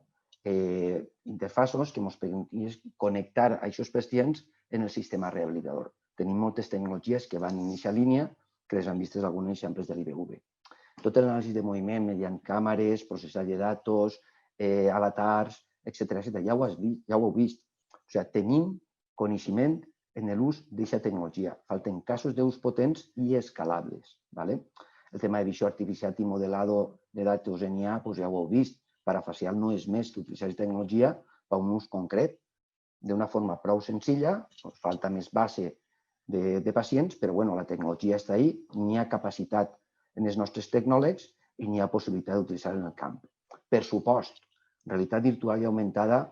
interfaços que ens permetin connectar a aquests pacients en el sistema rehabilitador. Tenim moltes tecnologies que van en aquesta línia, que les han vistes alguns exemples de l'IBV. Tot l'anàlisi de moviment mediante càmeres, processatge de datos, avatars, etc. Ja ho heu vist. O sigui, tenim coneixement en l'ús d'aquesta tecnologia. Falten casos d'ús potents i escalables. El tema de visió artificial i modelado de datos n'hi ha, ja ho heu vist. Parafacial no és més que utilitzar aquesta tecnologia per a un ús concret, d'una forma prou senzilla, falta més base de pacients, però la tecnologia està ahí, n'hi ha capacitat en els nostres tecnòlegs i n'hi ha possibilitat d'utilitzar en el camp. Per supost, realitat virtual i augmentada,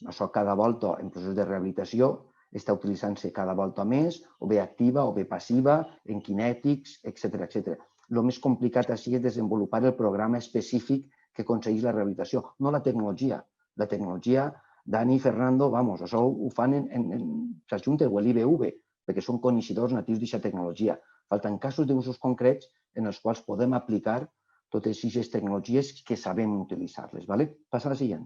això cada volta en processos de rehabilitació està utilitzant-se cada volta més, o bé activa o bé passiva, en kinètics, etc. El més complicat així és desenvolupar el programa específic que aconsegueix la rehabilitació, no la tecnologia. La tecnologia Dani i Fernando, vamos, això ho fan s'ajunten o l'IBV, perquè són coneixedors natius d'aquesta tecnologia. Falten casos d'usos concrets en els quals podem aplicar totes aquestes tecnologies que sabem utilitzar-les. Passa a la següent.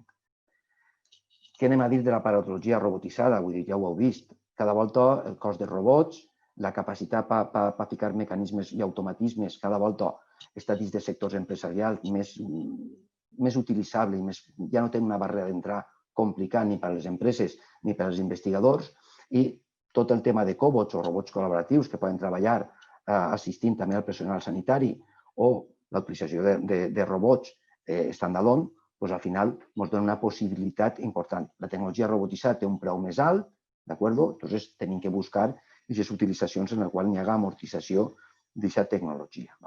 Què anem a dir de la paratologia robotitzada? Vull dir, ja ho heu vist. Cada volta el cos de robots, la capacitat per ficar mecanismes i automatismes, cada volta està dins de sectors empresarials més utilitzable i ja no té una barrera d'entrar complicada ni per a les empreses ni per als investigadors, i tot el tema de cobots o robots col·laboratius que poden treballar assistint també al personal sanitari o la utilització de robots standalone, al final ens dona una possibilitat important. La tecnologia robotitzada té un preu més alt, d'acord? Llavors tenim que buscar aquestes utilitzacions en les quals hi ha amortització d'aquesta tecnologia.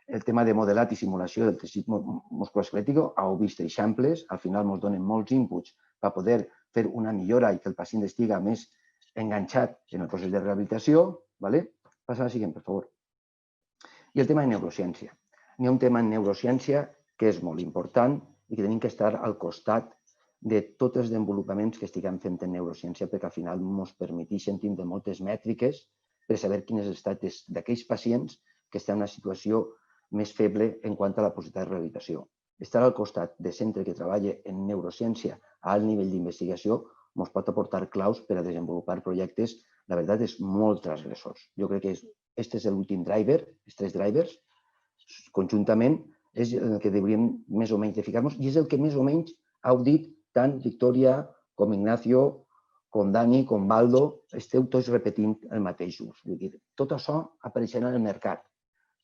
El tema de modelat i simulació del teixit musculoesquelètic, heu vist exemples, al final ens donen molts inputs per poder fer una millora i que el pacient estigui més enganxat en el procés de rehabilitació. Passa a la següent, per favor. I el tema de neurociència. Hi ha un tema en neurociència que és molt important i que tenim que estar al costat de tots els desenvolupaments que estiguem fent en neurociència, perquè al final ens permeteixen tindre moltes mètriques per saber quin és l'estat d'aquells pacients que estan en una situació més feble en quant a la possibilitat de rehabilitació. Estar al costat de centre que treballa en neurociència a alt nivell d'investigació ens pot aportar claus per a desenvolupar projectes, la veritat, és molt transgressors. Jo crec que aquest és l'últim driver, els 3 drivers, conjuntament és el que hauríem més o menys de ficar-nos i és el que més o menys heu dit tant Victòria com Ignacio, com Dani, com Baldo, esteu tots repetint el mateix ús. Vull dir, tot això apareixerà en el mercat.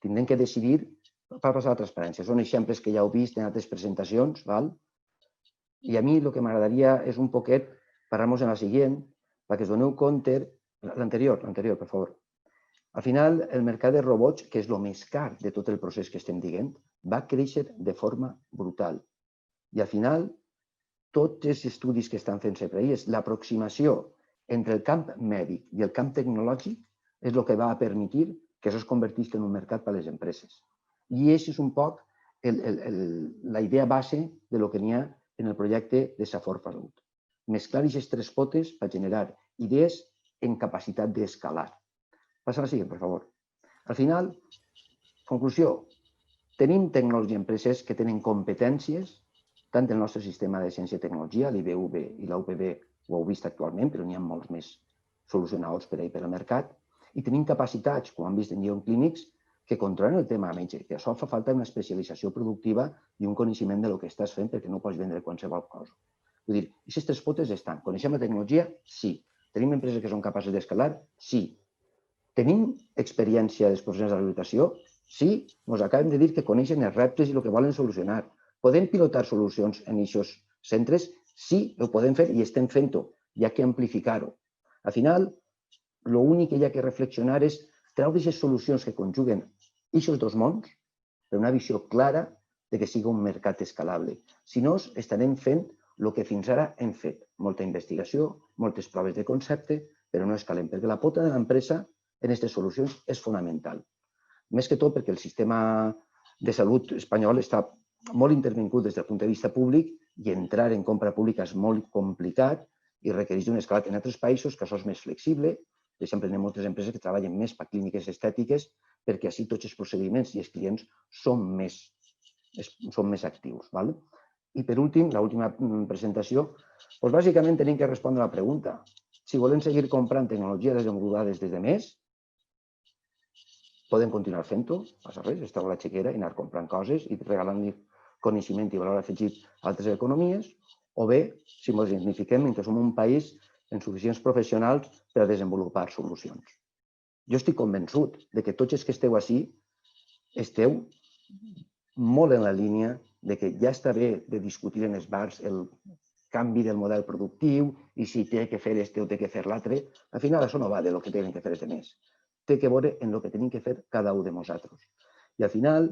Tindrem que decidir per passar a la transparència. Són exemples que ja heu vist en altres presentacions. I a mi el que m'agradaria és un poquet parar-nos en la següent perquè us doneu compte... L'anterior, per favor. Al final, el mercat de robots, que és el més car de tot el procés que estem dient, va créixer de forma brutal. I al final, tots els estudis que estan fent sempre és l'aproximació entre el camp mèdic i el camp tecnològic és el que va permetre que això es convertís en un mercat per a les empreses. I aquesta és un poc la idea base de lo que n'hi ha en el projecte de Safor Salut. Mesclar aquestes 3 potes per generar idees en capacitat d'escalar. Passa a la següent, per favor. Al final, conclusió, tenim tecnòlegs i empreses que tenen competències, tant el nostre sistema de ciència i tecnologia, l'IBV i la UPV ho heu vist actualment, però n'hi ha molts més solucionadors per ahir per al mercat, i tenim capacitats, com hem vist en Guion Clínics, que controlen el tema metge, que això fa falta una especialització productiva i un coneixement del que estàs fent perquè no pots vendre qualsevol cosa. Vull dir, aquestes 3 potes estan. Coneixem la tecnologia? Sí. Tenim empreses que són capaces d'escalar? Sí. Tenim experiència dels processos de rehabilitació? Sí. Ens acabem de dir que coneixen els reptes i el que volen solucionar. Podem pilotar solucions en aquests centres? Sí, ho podem fer i estem fent-ho. Hi ha que amplificar-ho. Al final, l'únic que hi ha que reflexionar és treure aquestes solucions que conjuguen aquests 2 mons per una visió clara de que sigui un mercat escalable. Si no, estarem fent el que fins ara hem fet. Molta investigació, moltes proves de concepte, però no escalem, perquè la pota de l'empresa en aquestes solucions és fonamental. Més que tot perquè el sistema de salut espanyol està molt intervingut des del punt de vista públic i entrar en compra pública és molt complicat i requereix un escalat en altres països que això és més flexible. Per exemple, hi ha moltes empreses que treballen més per clíniques estètiques perquè així tots els procediments i els clients són més actius. I per últim, l'última presentació, bàsicament tenim que respondre a la pregunta. Si volem seguir comprant tecnologies desenvolupades des de més, podem continuar fent-ho, no passa res, estar a la xequera i anar comprant coses i regalant-li coneixement i valor afegit a altres economies, o bé, si ens identifiquem que som un país amb suficients professionals per a desenvolupar solucions. Jo estic convençut que tots els que esteu així esteu molt en la línia que ja està bé de discutir en els bars el canvi del model productiu i si té que fer este o té que fer l'altre. Al final, això no va de lo que tenen que fer els altres. Té que veure en el que tenim que fer cada un de nosaltres. I al final,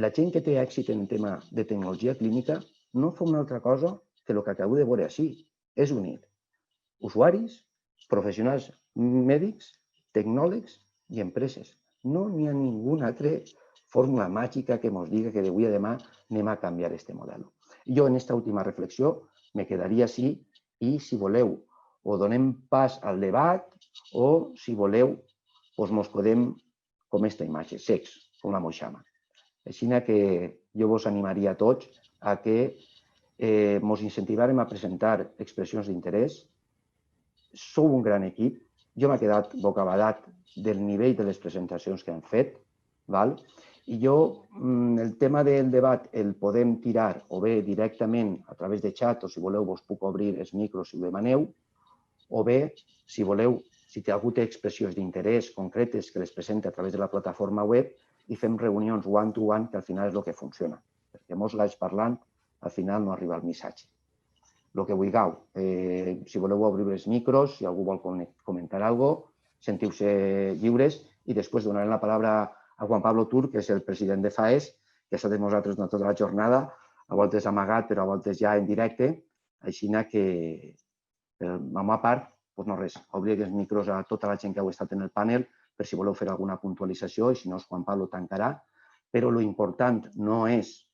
la gent que té èxit en el tema de tecnologia clínica no fa una altra cosa que el que acabo de veure així. És unir usuaris, professionals mèdics, tecnòlegs i empreses. No n'hi ha ninguna altra fórmula màgica que ens digui que d'avui a demà anem a canviar aquest model. Jo, en aquesta última reflexió, me quedaria així i, si voleu, o donem pas al debat o, si voleu, mos quedem com aquesta imatge, secs, com la moixama. Així que jo vos animaria a tots a que mos incentivàrem a presentar expressions d'interès. Sou un gran equip. Jo m'he quedat bocabadat del nivell de les presentacions que han fet. I jo, el tema del debat el podem tirar o bé directament a través de xat o, si voleu, vos puc obrir els micros si ho demaneu, o bé, si voleu, si algú té expressions d'interès concretes que les presenta a través de la plataforma web i fem reunions one-to-one, que al final és el que funciona. Perquè molts gaires parlant, al final no arriba el missatge. El que vulgueu. Si voleu obrir els micros, si algú vol comentar alguna cosa, sentiu-se lliures i després donarem la paraula a Juan Pablo Tur, que és el president de FAES, que ha estat amb nosaltres tota la jornada, a voltes amagat, però a voltes ja en directe. Així que, per la meva part, no res, obrir els micros a tota la gent que heu estat en el panel per si voleu fer alguna puntualització i si no, Juan Pablo tancarà. Però l'important no és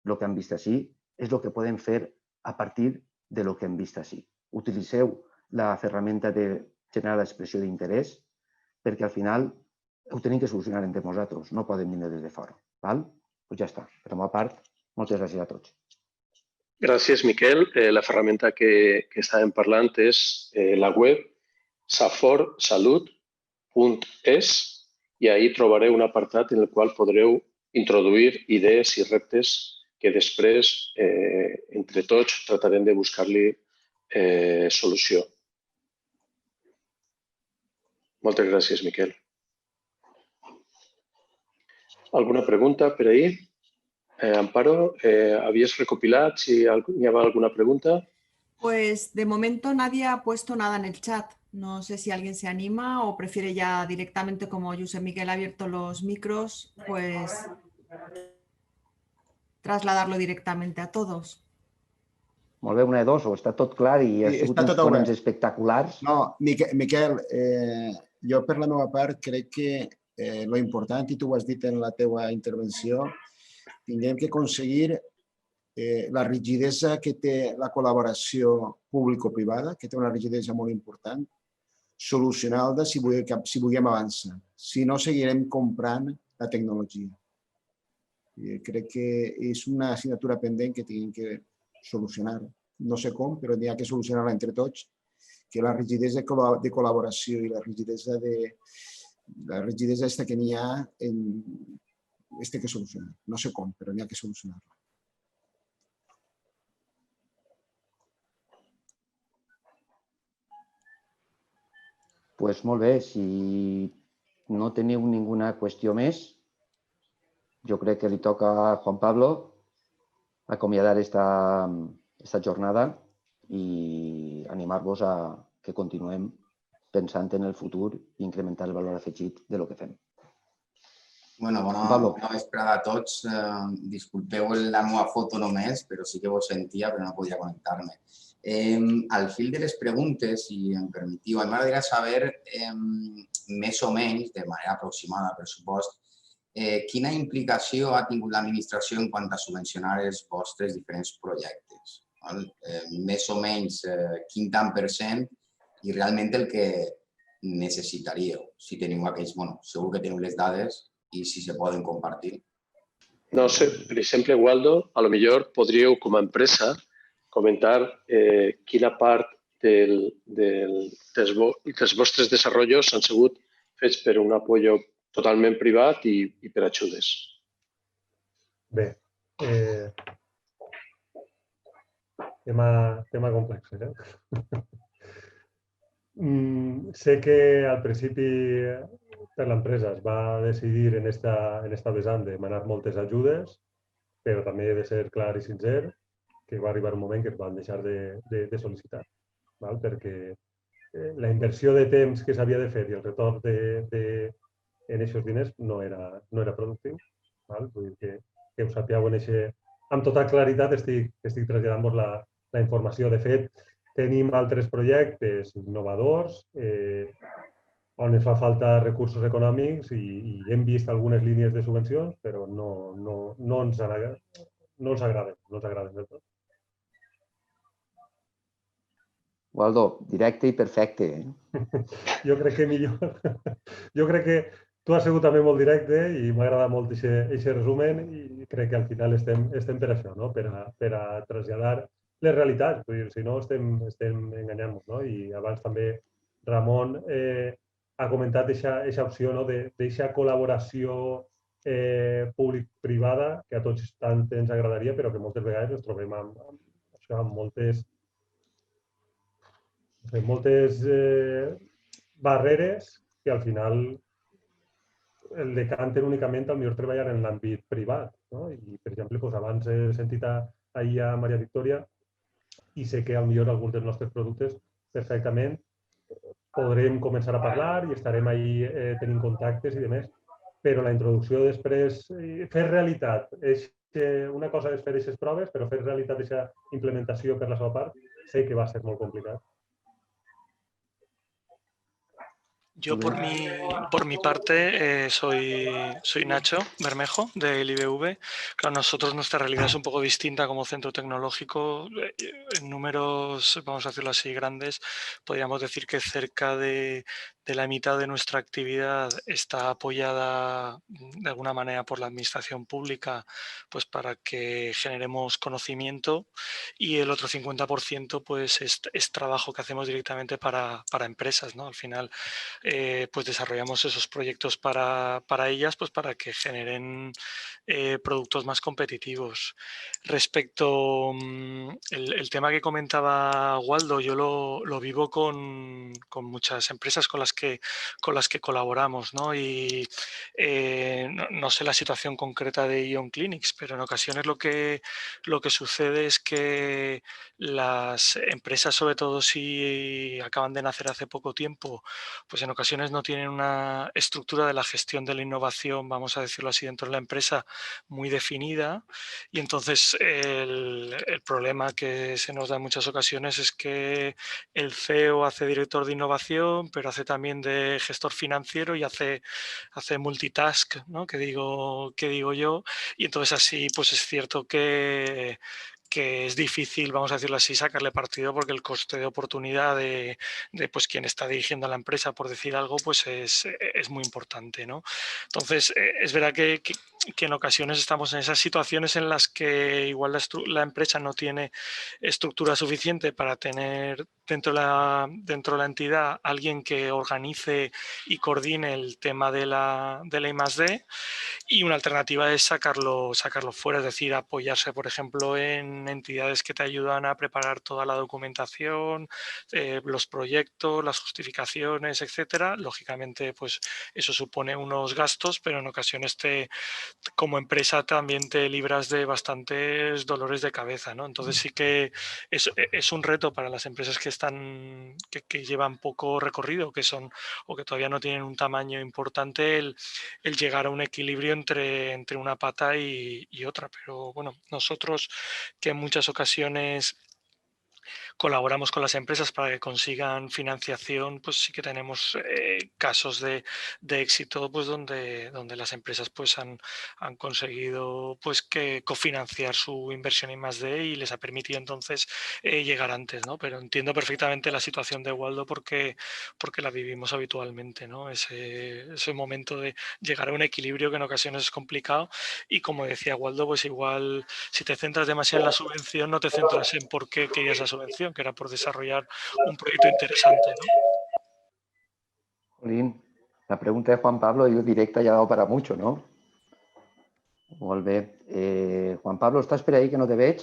el que hem vist així, és el que podem fer a partir de lo que hem vist així. Utilitzeu la ferramenta de generar l'expressió d'interès perquè al final ho tenim que solucionar entre nosaltres, no podem vindre des de fora. Doncs ja està. Per la meva part, moltes gràcies a tots. Gràcies, Miquel. La ferramenta que estàvem parlant és la web saforsalut.es i ahí trobareu un apartat en el qual podreu introduir idees i reptes que després, entre tots, tratarem de buscar-li solució. Moltes gràcies, Miquel. Alguna pregunta per ahí? Amparo, ¿habías recopilat si hi havia alguna pregunta? Pues de momento nadie ha puesto nada en el chat. No sé si alguien se anima o prefiere ya directamente, como Josep Miquel ha abierto los micros, pues trasladarlo directamente a todos. Molt bé, una de dos, o està tot clar i ha sigut uns ponents espectaculars. No, Miquel, jo per la meva part crec que lo important, i tu ho has dit en la teua intervenció, tinguem que aconseguir la rigidesa que té la col·laboració público-privada, que té una rigidesa molt important, solucionar-la si vulguem avançar. Si no, seguirem comprant la tecnologia. Crec que és una assignatura pendent que tenim que solucionar. No sé com, però n'hi ha que solucionar-la entre tots, que la rigidesa de col·laboració i la rigidesa que n'hi ha es té que solucionar. No sé com, però n'hi ha que solucionar-la. Doncs molt bé, si no teniu ninguna qüestió més, jo crec que li toca a Juan Pablo acomiadar esta jornada i animar-vos a que continuem pensant en el futur i incrementar el valor afegit de lo que fem. Bona vesprada a tots. Disculpeu la meva foto només, però sí que vos sentia, però no podia connectar-me. Al fil de les preguntes, si em permetiu, m'agradaria saber més o menys, de manera aproximada, per supost, quina implicació ha tingut l'administració en quant a subvencionar els vostres diferents projectes. Més o menys quin tant per cent i realment el que necessitaríeu. Si teniu aquells, segur que teniu les dades i si se poden compartir. No sé, per exemple, Waldo, a lo millor podríeu com a empresa comentar quina part dels vostres desenvolupaments han sigut fets per un apoyo totalment privat i per ajudes. Bé, tema complex. Sé que al principi per l'empresa es va decidir en esta vessant de demanar moltes ajudes, però també he de ser clar i sincer que va arribar un moment que es van deixar de sol·licitar, perquè la inversió de temps que s'havia de fer i el retorn en aquests diners no era productiu. Vull dir que ho sapigueu amb tota claritat, estic traslladant-vos la informació. De fet, tenim altres projectes innovadors on ens fa falta recursos econòmics i hem vist algunes línies de subvencions, però no ens agraden del tot. Waldo, directe i perfecte. Jo crec que millor. Jo crec que tu has sigut també molt directe i m'ha agradat molt aquest resumen i crec que al final estem per això, no? Per a traslladar les realitats. Vull dir, si no, estem enganyant-nos, no? I abans també Ramon ha comentat aquesta opció, no? D'eixa col·laboració públic-privada que a tots tant ens agradaria, però que moltes vegades ens trobem amb moltes barreres que al final el decanten únicament al millor treballar en l'àmbit privat. No? I, per exemple, abans he sentit ahir a Maria Victòria i sé que potser alguns dels nostres productes perfectament podrem començar a parlar i estarem ahir tenint contactes i demés, però la introducció després, fer realitat, una cosa és fer aquestes proves, però fer realitat aquesta implementació per la seva part, sé que va ser molt complicat. Yo por mi parte soy Nacho Bermejo del IBV. Claro, nosotros nuestra realidad es un poco distinta como centro tecnológico. En números, vamos a decirlo así, grandes, podríamos decir que cerca de la mitad de nuestra actividad está apoyada de alguna manera por la administración pública, pues para que generemos conocimiento, y el otro 50% pues es trabajo que hacemos directamente para empresas, ¿no? Al final pues desarrollamos esos proyectos para ellas, pues para que generen productos más competitivos. Respecto el tema que comentaba Waldo, yo lo vivo con muchas empresas con las que colaboramos, ¿no? Y no sé la situación concreta de Ion Clinics, pero en ocasiones lo que sucede es que las empresas, sobre todo si acaban de nacer hace poco tiempo, pues en ocasiones no tienen una estructura de la gestión de la innovación, vamos a decirlo así, dentro de la empresa muy definida, y entonces el problema que se nos da en muchas ocasiones es que el CEO hace director de innovación, pero hace también de gestor financiero y hace multitask, ¿no? que digo yo, y entonces así pues es cierto que es difícil, vamos a decirlo así, sacarle partido, porque el coste de oportunidad de pues quien está dirigiendo la empresa, por decir algo, pues es muy importante, ¿no? Entonces, es verdad que en ocasiones estamos en esas situaciones en las que igual la empresa no tiene estructura suficiente para tener dentro de la entidad alguien que organice y coordine el tema de la I+D, y una alternativa es sacarlo fuera, es decir, apoyarse, por ejemplo, en entidades que te ayudan a preparar toda la documentación, los proyectos, las justificaciones, etcétera. Lógicamente, pues eso supone unos gastos, pero en ocasiones como empresa también te libras de bastantes dolores de cabeza, ¿no? Entonces sí que es un reto para las empresas que llevan poco recorrido, o que todavía no tienen un tamaño importante, el llegar a un equilibrio entre una pata y otra. Pero bueno, nosotros que en muchas ocasiones colaboramos con las empresas para que consigan financiación, pues sí que tenemos casos de éxito, pues donde las empresas pues han conseguido pues que cofinanciar su inversión en I+D y les ha permitido entonces llegar antes, ¿no? Pero entiendo perfectamente la situación de Waldo porque la vivimos habitualmente, ¿no? Ese momento de llegar a un equilibrio que en ocasiones es complicado, y como decía Waldo, pues igual si te centras demasiado en la subvención, no te centras en por qué querías la subvención, que era por desarrollar un proyecto interesante, ¿no? Jolín, la pregunta de Juan Pablo, yo directa, ya ha dado para mucho, ¿no? Molt bé. Juan Pablo, ¿estás por ahí que no te veig?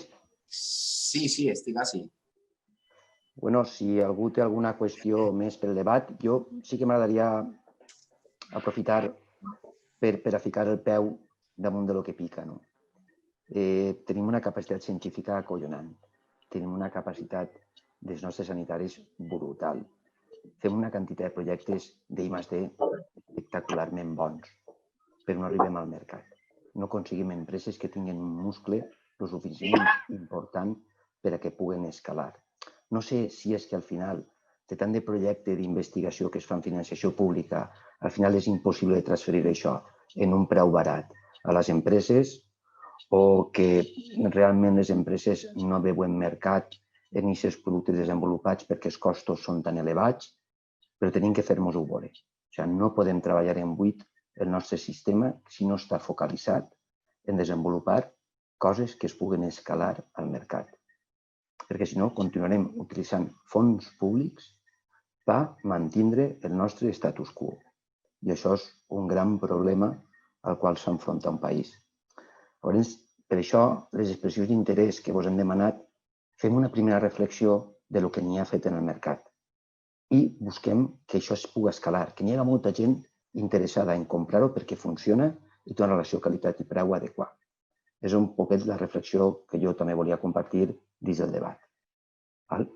Sí, estic així. Bueno, si algú té alguna qüestió més pel debat, jo sí que m'agradaria aprofitar per a ficar el peu damunt de lo que pica, no? Tenim una capacitat científica acollonant. Tenim una capacitat dels nostres sanitaris brutal. Fem una quantitat de projectes d'I+D espectacularment bons, però no arribem al mercat. No aconseguim empreses que tinguin un muscle lo suficientment important per a que puguen escalar. No sé si és que al final, de tant de projecte d'investigació que es fa en financiació pública, al final és impossible transferir això en un preu barat a les empreses, o que realment les empreses no veuen mercat en aquests productes desenvolupats perquè els costos són tan elevats, però tenim que fer-nos-ho veure. O sigui, no podem treballar en buit el nostre sistema si no està focalitzat en desenvolupar coses que es puguen escalar al mercat. Perquè si no, continuarem utilitzant fons públics per mantenir el nostre status quo. I això és un gran problema al qual s'enfronta un país. Llavors, per això, les expressions d'interès que vos hem demanat, fem una primera reflexió de lo que n'hi ha fet en el mercat i busquem que això es pugui escalar, que n'hi ha molta gent interessada en comprar-ho perquè funciona i té una relació qualitat i preu adequada. És un poquet la reflexió que jo també volia compartir dins del debat. ¿Vale?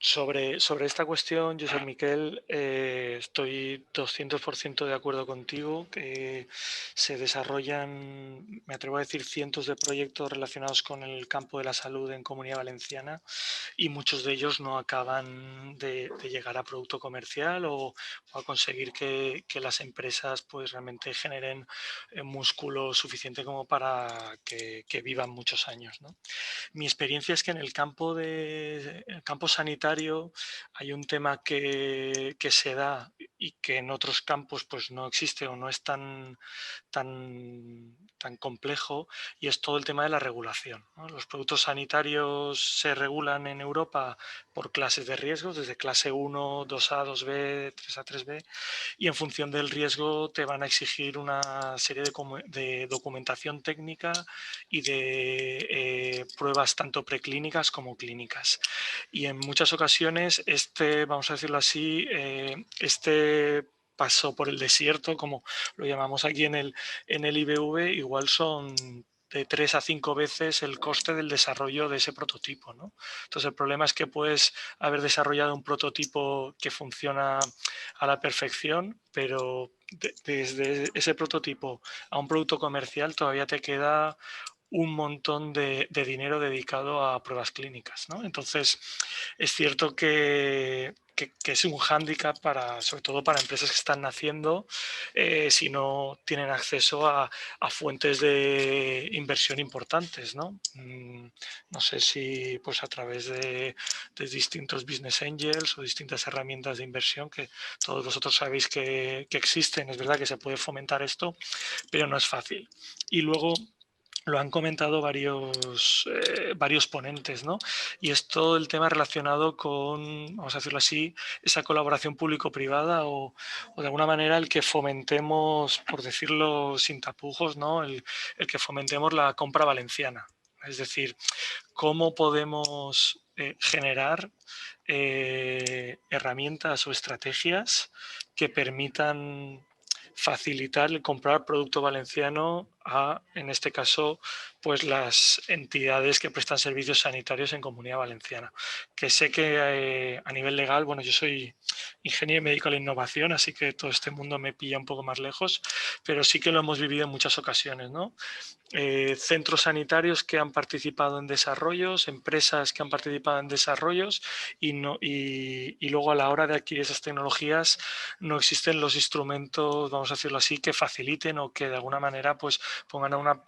Sobre esta cuestión, Josep Miquel, estoy 200% de acuerdo contigo, que se desarrollan, me atrevo a decir, cientos de proyectos relacionados con el campo de la salud en Comunidad Valenciana y muchos de ellos no acaban de llegar a producto comercial o a conseguir que las empresas pues realmente generen músculo suficiente como para que vivan muchos años, ¿no? Mi experiencia es que en el campo sanitario hay un tema que se da y que en otros campos pues no existe o no es tan complejo, y es todo el tema de la regulación, ¿no? Los productos sanitarios se regulan en Europa por clases de riesgos, desde clase 1, 2A, 2B, 3A, 3B, y en función del riesgo te van a exigir una serie de documentación técnica y de pruebas tanto preclínicas como clínicas. Y en muchas ocasiones vamos a decirlo así, paso por el desierto, como lo llamamos aquí en el IBV, igual son de 3 a 5 veces el coste del desarrollo de ese prototipo, ¿no? Entonces el problema es que puedes haber desarrollado un prototipo que funciona a la perfección, pero desde ese prototipo a un producto comercial todavía te queda un montón de dinero dedicado a pruebas clínicas, ¿no? Entonces, es cierto que es un hándicap sobre todo para empresas que están naciendo, si no tienen acceso a fuentes de inversión importantes, ¿no? No sé si pues a través de distintos business angels o distintas herramientas de inversión que todos vosotros sabéis que existen. Es verdad que se puede fomentar esto, pero no es fácil. Y luego lo han comentado varios ponentes, ¿no? Y es todo el tema relacionado con, vamos a decirlo así, esa colaboración público-privada o de alguna manera el que fomentemos, por decirlo sin tapujos, ¿no? El que fomentemos la compra valenciana. Es decir, cómo podemos generar herramientas o estrategias que permitan facilitar el comprar producto valenciano a, en este caso, pues las entidades que prestan servicios sanitarios en Comunidad Valenciana. Que sé que a nivel legal, bueno, yo soy ingeniero médico de la innovación, así que todo este mundo me pilla un poco más lejos, pero sí que lo hemos vivido en muchas ocasiones, ¿no? Centros sanitarios que han participado en desarrollos, empresas que han participado en desarrollos y luego a la hora de adquirir esas tecnologías no existen los instrumentos, vamos a decirlo así, que faciliten o que de alguna manera pues pongan a una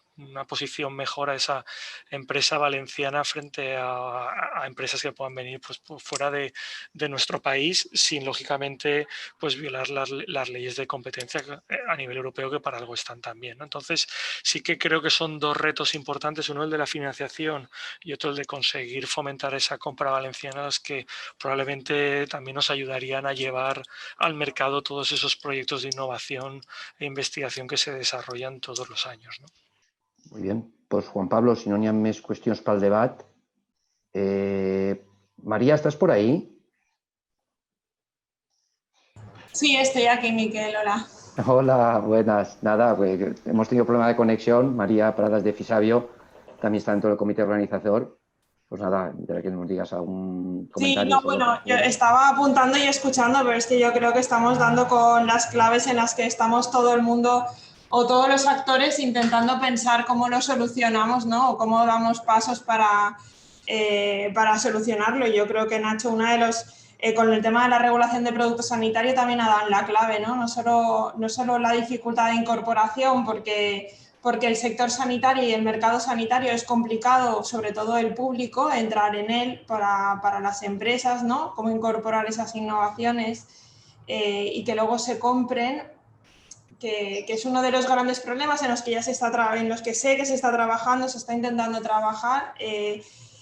posición mejor a esa empresa valenciana frente a empresas que puedan venir pues por fuera de nuestro país sin lógicamente pues violar las leyes de competencia a nivel europeo, que para algo están también, ¿no? Entonces sí que creo que son dos retos importantes, uno el de la financiación y otro el de conseguir fomentar esa compra valenciana, las que probablemente también nos ayudarían a llevar al mercado todos esos proyectos de innovación e investigación que se desarrollan todos los años, ¿no? Muy bien. Pues Juan Pablo, si no hi ha més qüestions pel debat. María, ¿estás por ahí? Sí, estoy aquí, Miquel. Hola. Hola, buenas. Nada, pues hemos tenido problema de conexión. María Pradas de Fisabio también está dentro del comité organizador. Pues nada, ya que nos digas algún comentario. Sí, no, bueno, yo estaba apuntando y escuchando, pero es que yo creo que estamos dando con las claves en las que estamos todo el mundo o todos los actores intentando pensar cómo lo solucionamos, ¿no? O cómo damos pasos para solucionarlo. Yo creo que, Nacho, uno de los con el tema de la regulación de productos sanitarios también ha dado la clave, ¿no? No solo la dificultad de incorporación, porque el sector sanitario y el mercado sanitario es complicado, sobre todo el público, entrar en él para las empresas, ¿no? Cómo incorporar esas innovaciones y que luego se compren, que es uno de los grandes problemas en los que en los que sé que se está trabajando, se está intentando trabajar.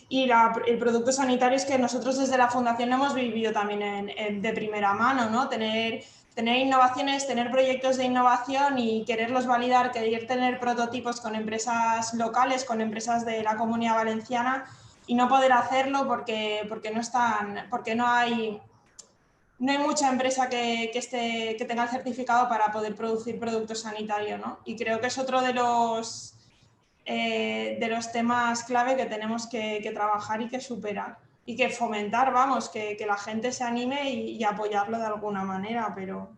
Y el producto sanitario es que nosotros desde la Fundación lo hemos vivido también de primera mano, ¿no? Tener innovaciones, tener proyectos de innovación y quererlos validar, querer tener prototipos con empresas locales, con empresas de la Comunidad Valenciana y no poder hacerlo porque no hay mucha empresa que tenga el certificado para poder producir productos sanitarios, ¿no? Y creo que es otro de los temas clave que tenemos que trabajar y que superar y que fomentar, vamos, que la gente se anime y apoyarlo de alguna manera, pero...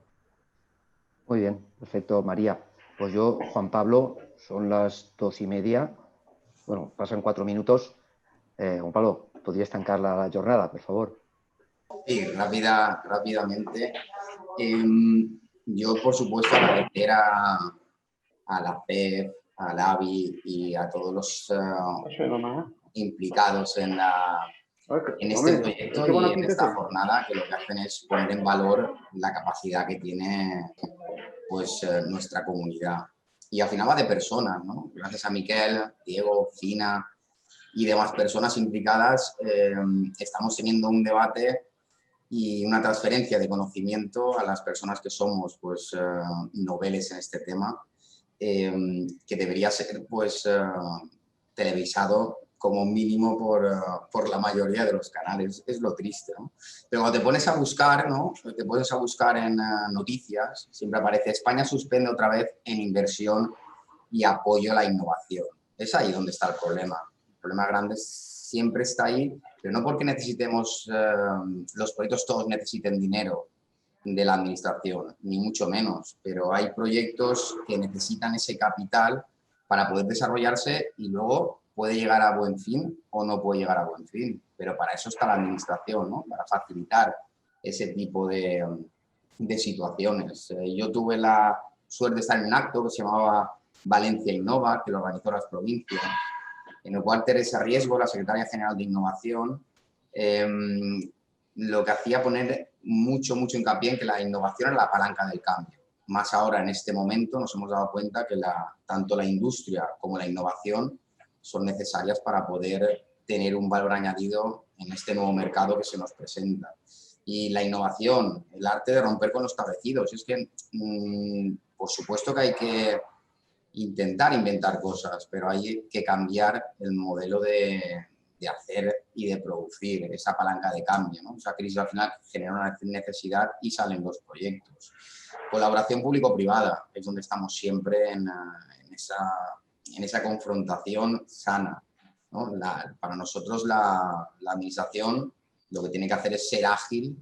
Muy bien, perfecto, María. Pues yo, Juan Pablo, son las 2:30. Bueno, pasan 4 minutos. Juan Pablo, ¿podrías estancar la jornada, por favor? Sí, rápidamente. Yo, por supuesto, agradecer a la FEF, al AVI y a todos los implicados en este proyecto y en esta jornada, que lo que hacen es poner en valor la capacidad que tiene nuestra comunidad. Y al final va de personas, ¿no? Gracias a Miquel, Diego, Fina y demás personas implicadas, estamos teniendo un debate y una transferencia de conocimiento a las personas que somos noveles en este tema, que debería ser televisado como mínimo por la mayoría de los canales. Es lo triste, ¿no? Pero cuando te pones a buscar, ¿no? Te pones a buscar en noticias, siempre aparece España suspende otra vez en inversión y apoyo a la innovación. Es ahí donde está el problema. El problema grande siempre está ahí, pero no porque necesitemos, los proyectos todos necesiten dinero de la administración, ni mucho menos, pero hay proyectos que necesitan ese capital para poder desarrollarse y luego puede llegar a buen fin o no puede llegar a buen fin, pero para eso está la administración, ¿no? Para facilitar ese tipo de situaciones. Yo tuve la suerte de estar en un acto que se llamaba Valencia Innova, que lo organizó las provincias, en el cual Teresa Riesgo, la secretaria general de Innovación, lo que hacía poner mucho hincapié en que la innovación era la palanca del cambio. Más ahora, en este momento, nos hemos dado cuenta que tanto la industria como la innovación son necesarias para poder tener un valor añadido en este nuevo mercado que se nos presenta. Y la innovación, el arte de romper con lo establecido. Es que, por supuesto que hay que intentar inventar cosas, pero hay que cambiar el modelo de hacer y de producir, esa palanca de cambio, ¿no? Esa crisis al final genera una necesidad y salen los proyectos. Colaboración público-privada es donde estamos siempre en esa confrontación sana, ¿no? Para nosotros la administración lo que tiene que hacer es ser ágil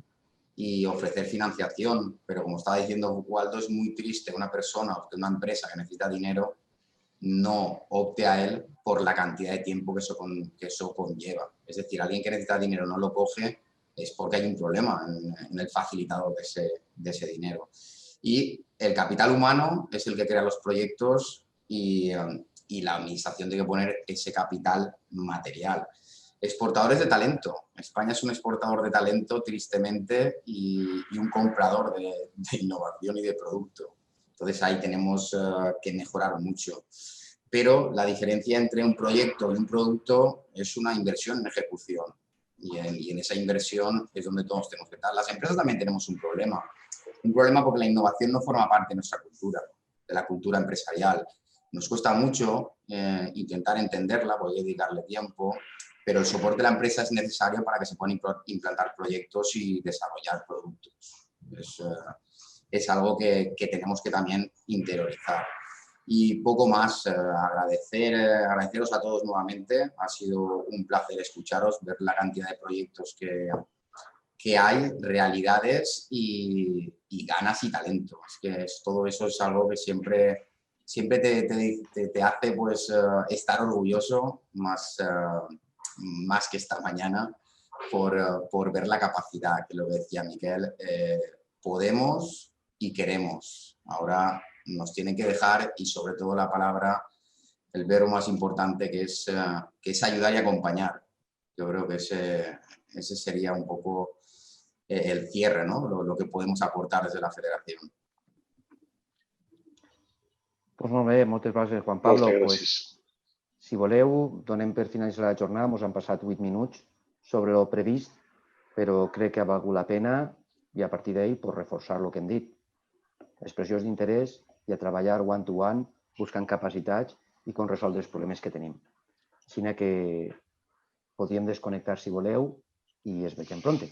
y ofrecer financiación, pero como estaba diciendo Waldo, es muy triste una persona o una empresa que necesita dinero no opte a él por la cantidad de tiempo que eso conlleva. Es decir, alguien que necesita dinero no lo coge es porque hay un problema en el facilitador de ese dinero. Y el capital humano es el que crea los proyectos y la administración tiene que poner ese capital material. Exportadores de talento. España es un exportador de talento, tristemente, y un comprador de innovación y de producto. Entonces ahí tenemos que mejorar mucho. Pero la diferencia entre un proyecto y un producto es una inversión en ejecución. Y en esa inversión es donde todos tenemos que estar. Las empresas también tenemos un problema. Un problema porque la innovación no forma parte de nuestra cultura, de la cultura empresarial. Nos cuesta mucho intentar entenderla, porque hay que dedicarle tiempo, pero el soporte de la empresa es necesario para que se puedan implantar proyectos y desarrollar productos. Es algo que tenemos que también interiorizar. Y poco más, agradeceros a todos nuevamente. Ha sido un placer escucharos, ver la cantidad de proyectos que hay, realidades y ganas y talento. Es que todo eso es algo que siempre te hace estar orgulloso, más que esta mañana, por ver la capacidad, que lo que decía Miquel, podemos y queremos. Ahora nos tienen que dejar, y sobre todo la palabra, el verbo más importante, que es ayudar y acompañar. Yo creo que ese sería un poco el cierre, ¿no? Lo que podemos aportar desde la federación. Pues molt bé, moltes gràcies, Juan Pablo. Moltes pues, gràcies. si voleu, donem per finalitzar la jornada. Ens han passat 8 minuts sobre el previst, però crec que ha valgut la pena i a partir d'ahí pues, reforçar el que hem dit. Expressions d'interès i a treballar one-to-one, buscant capacitats i com resoldre els problemes que tenim. Així que podríem desconnectar si voleu i es vegem pronte.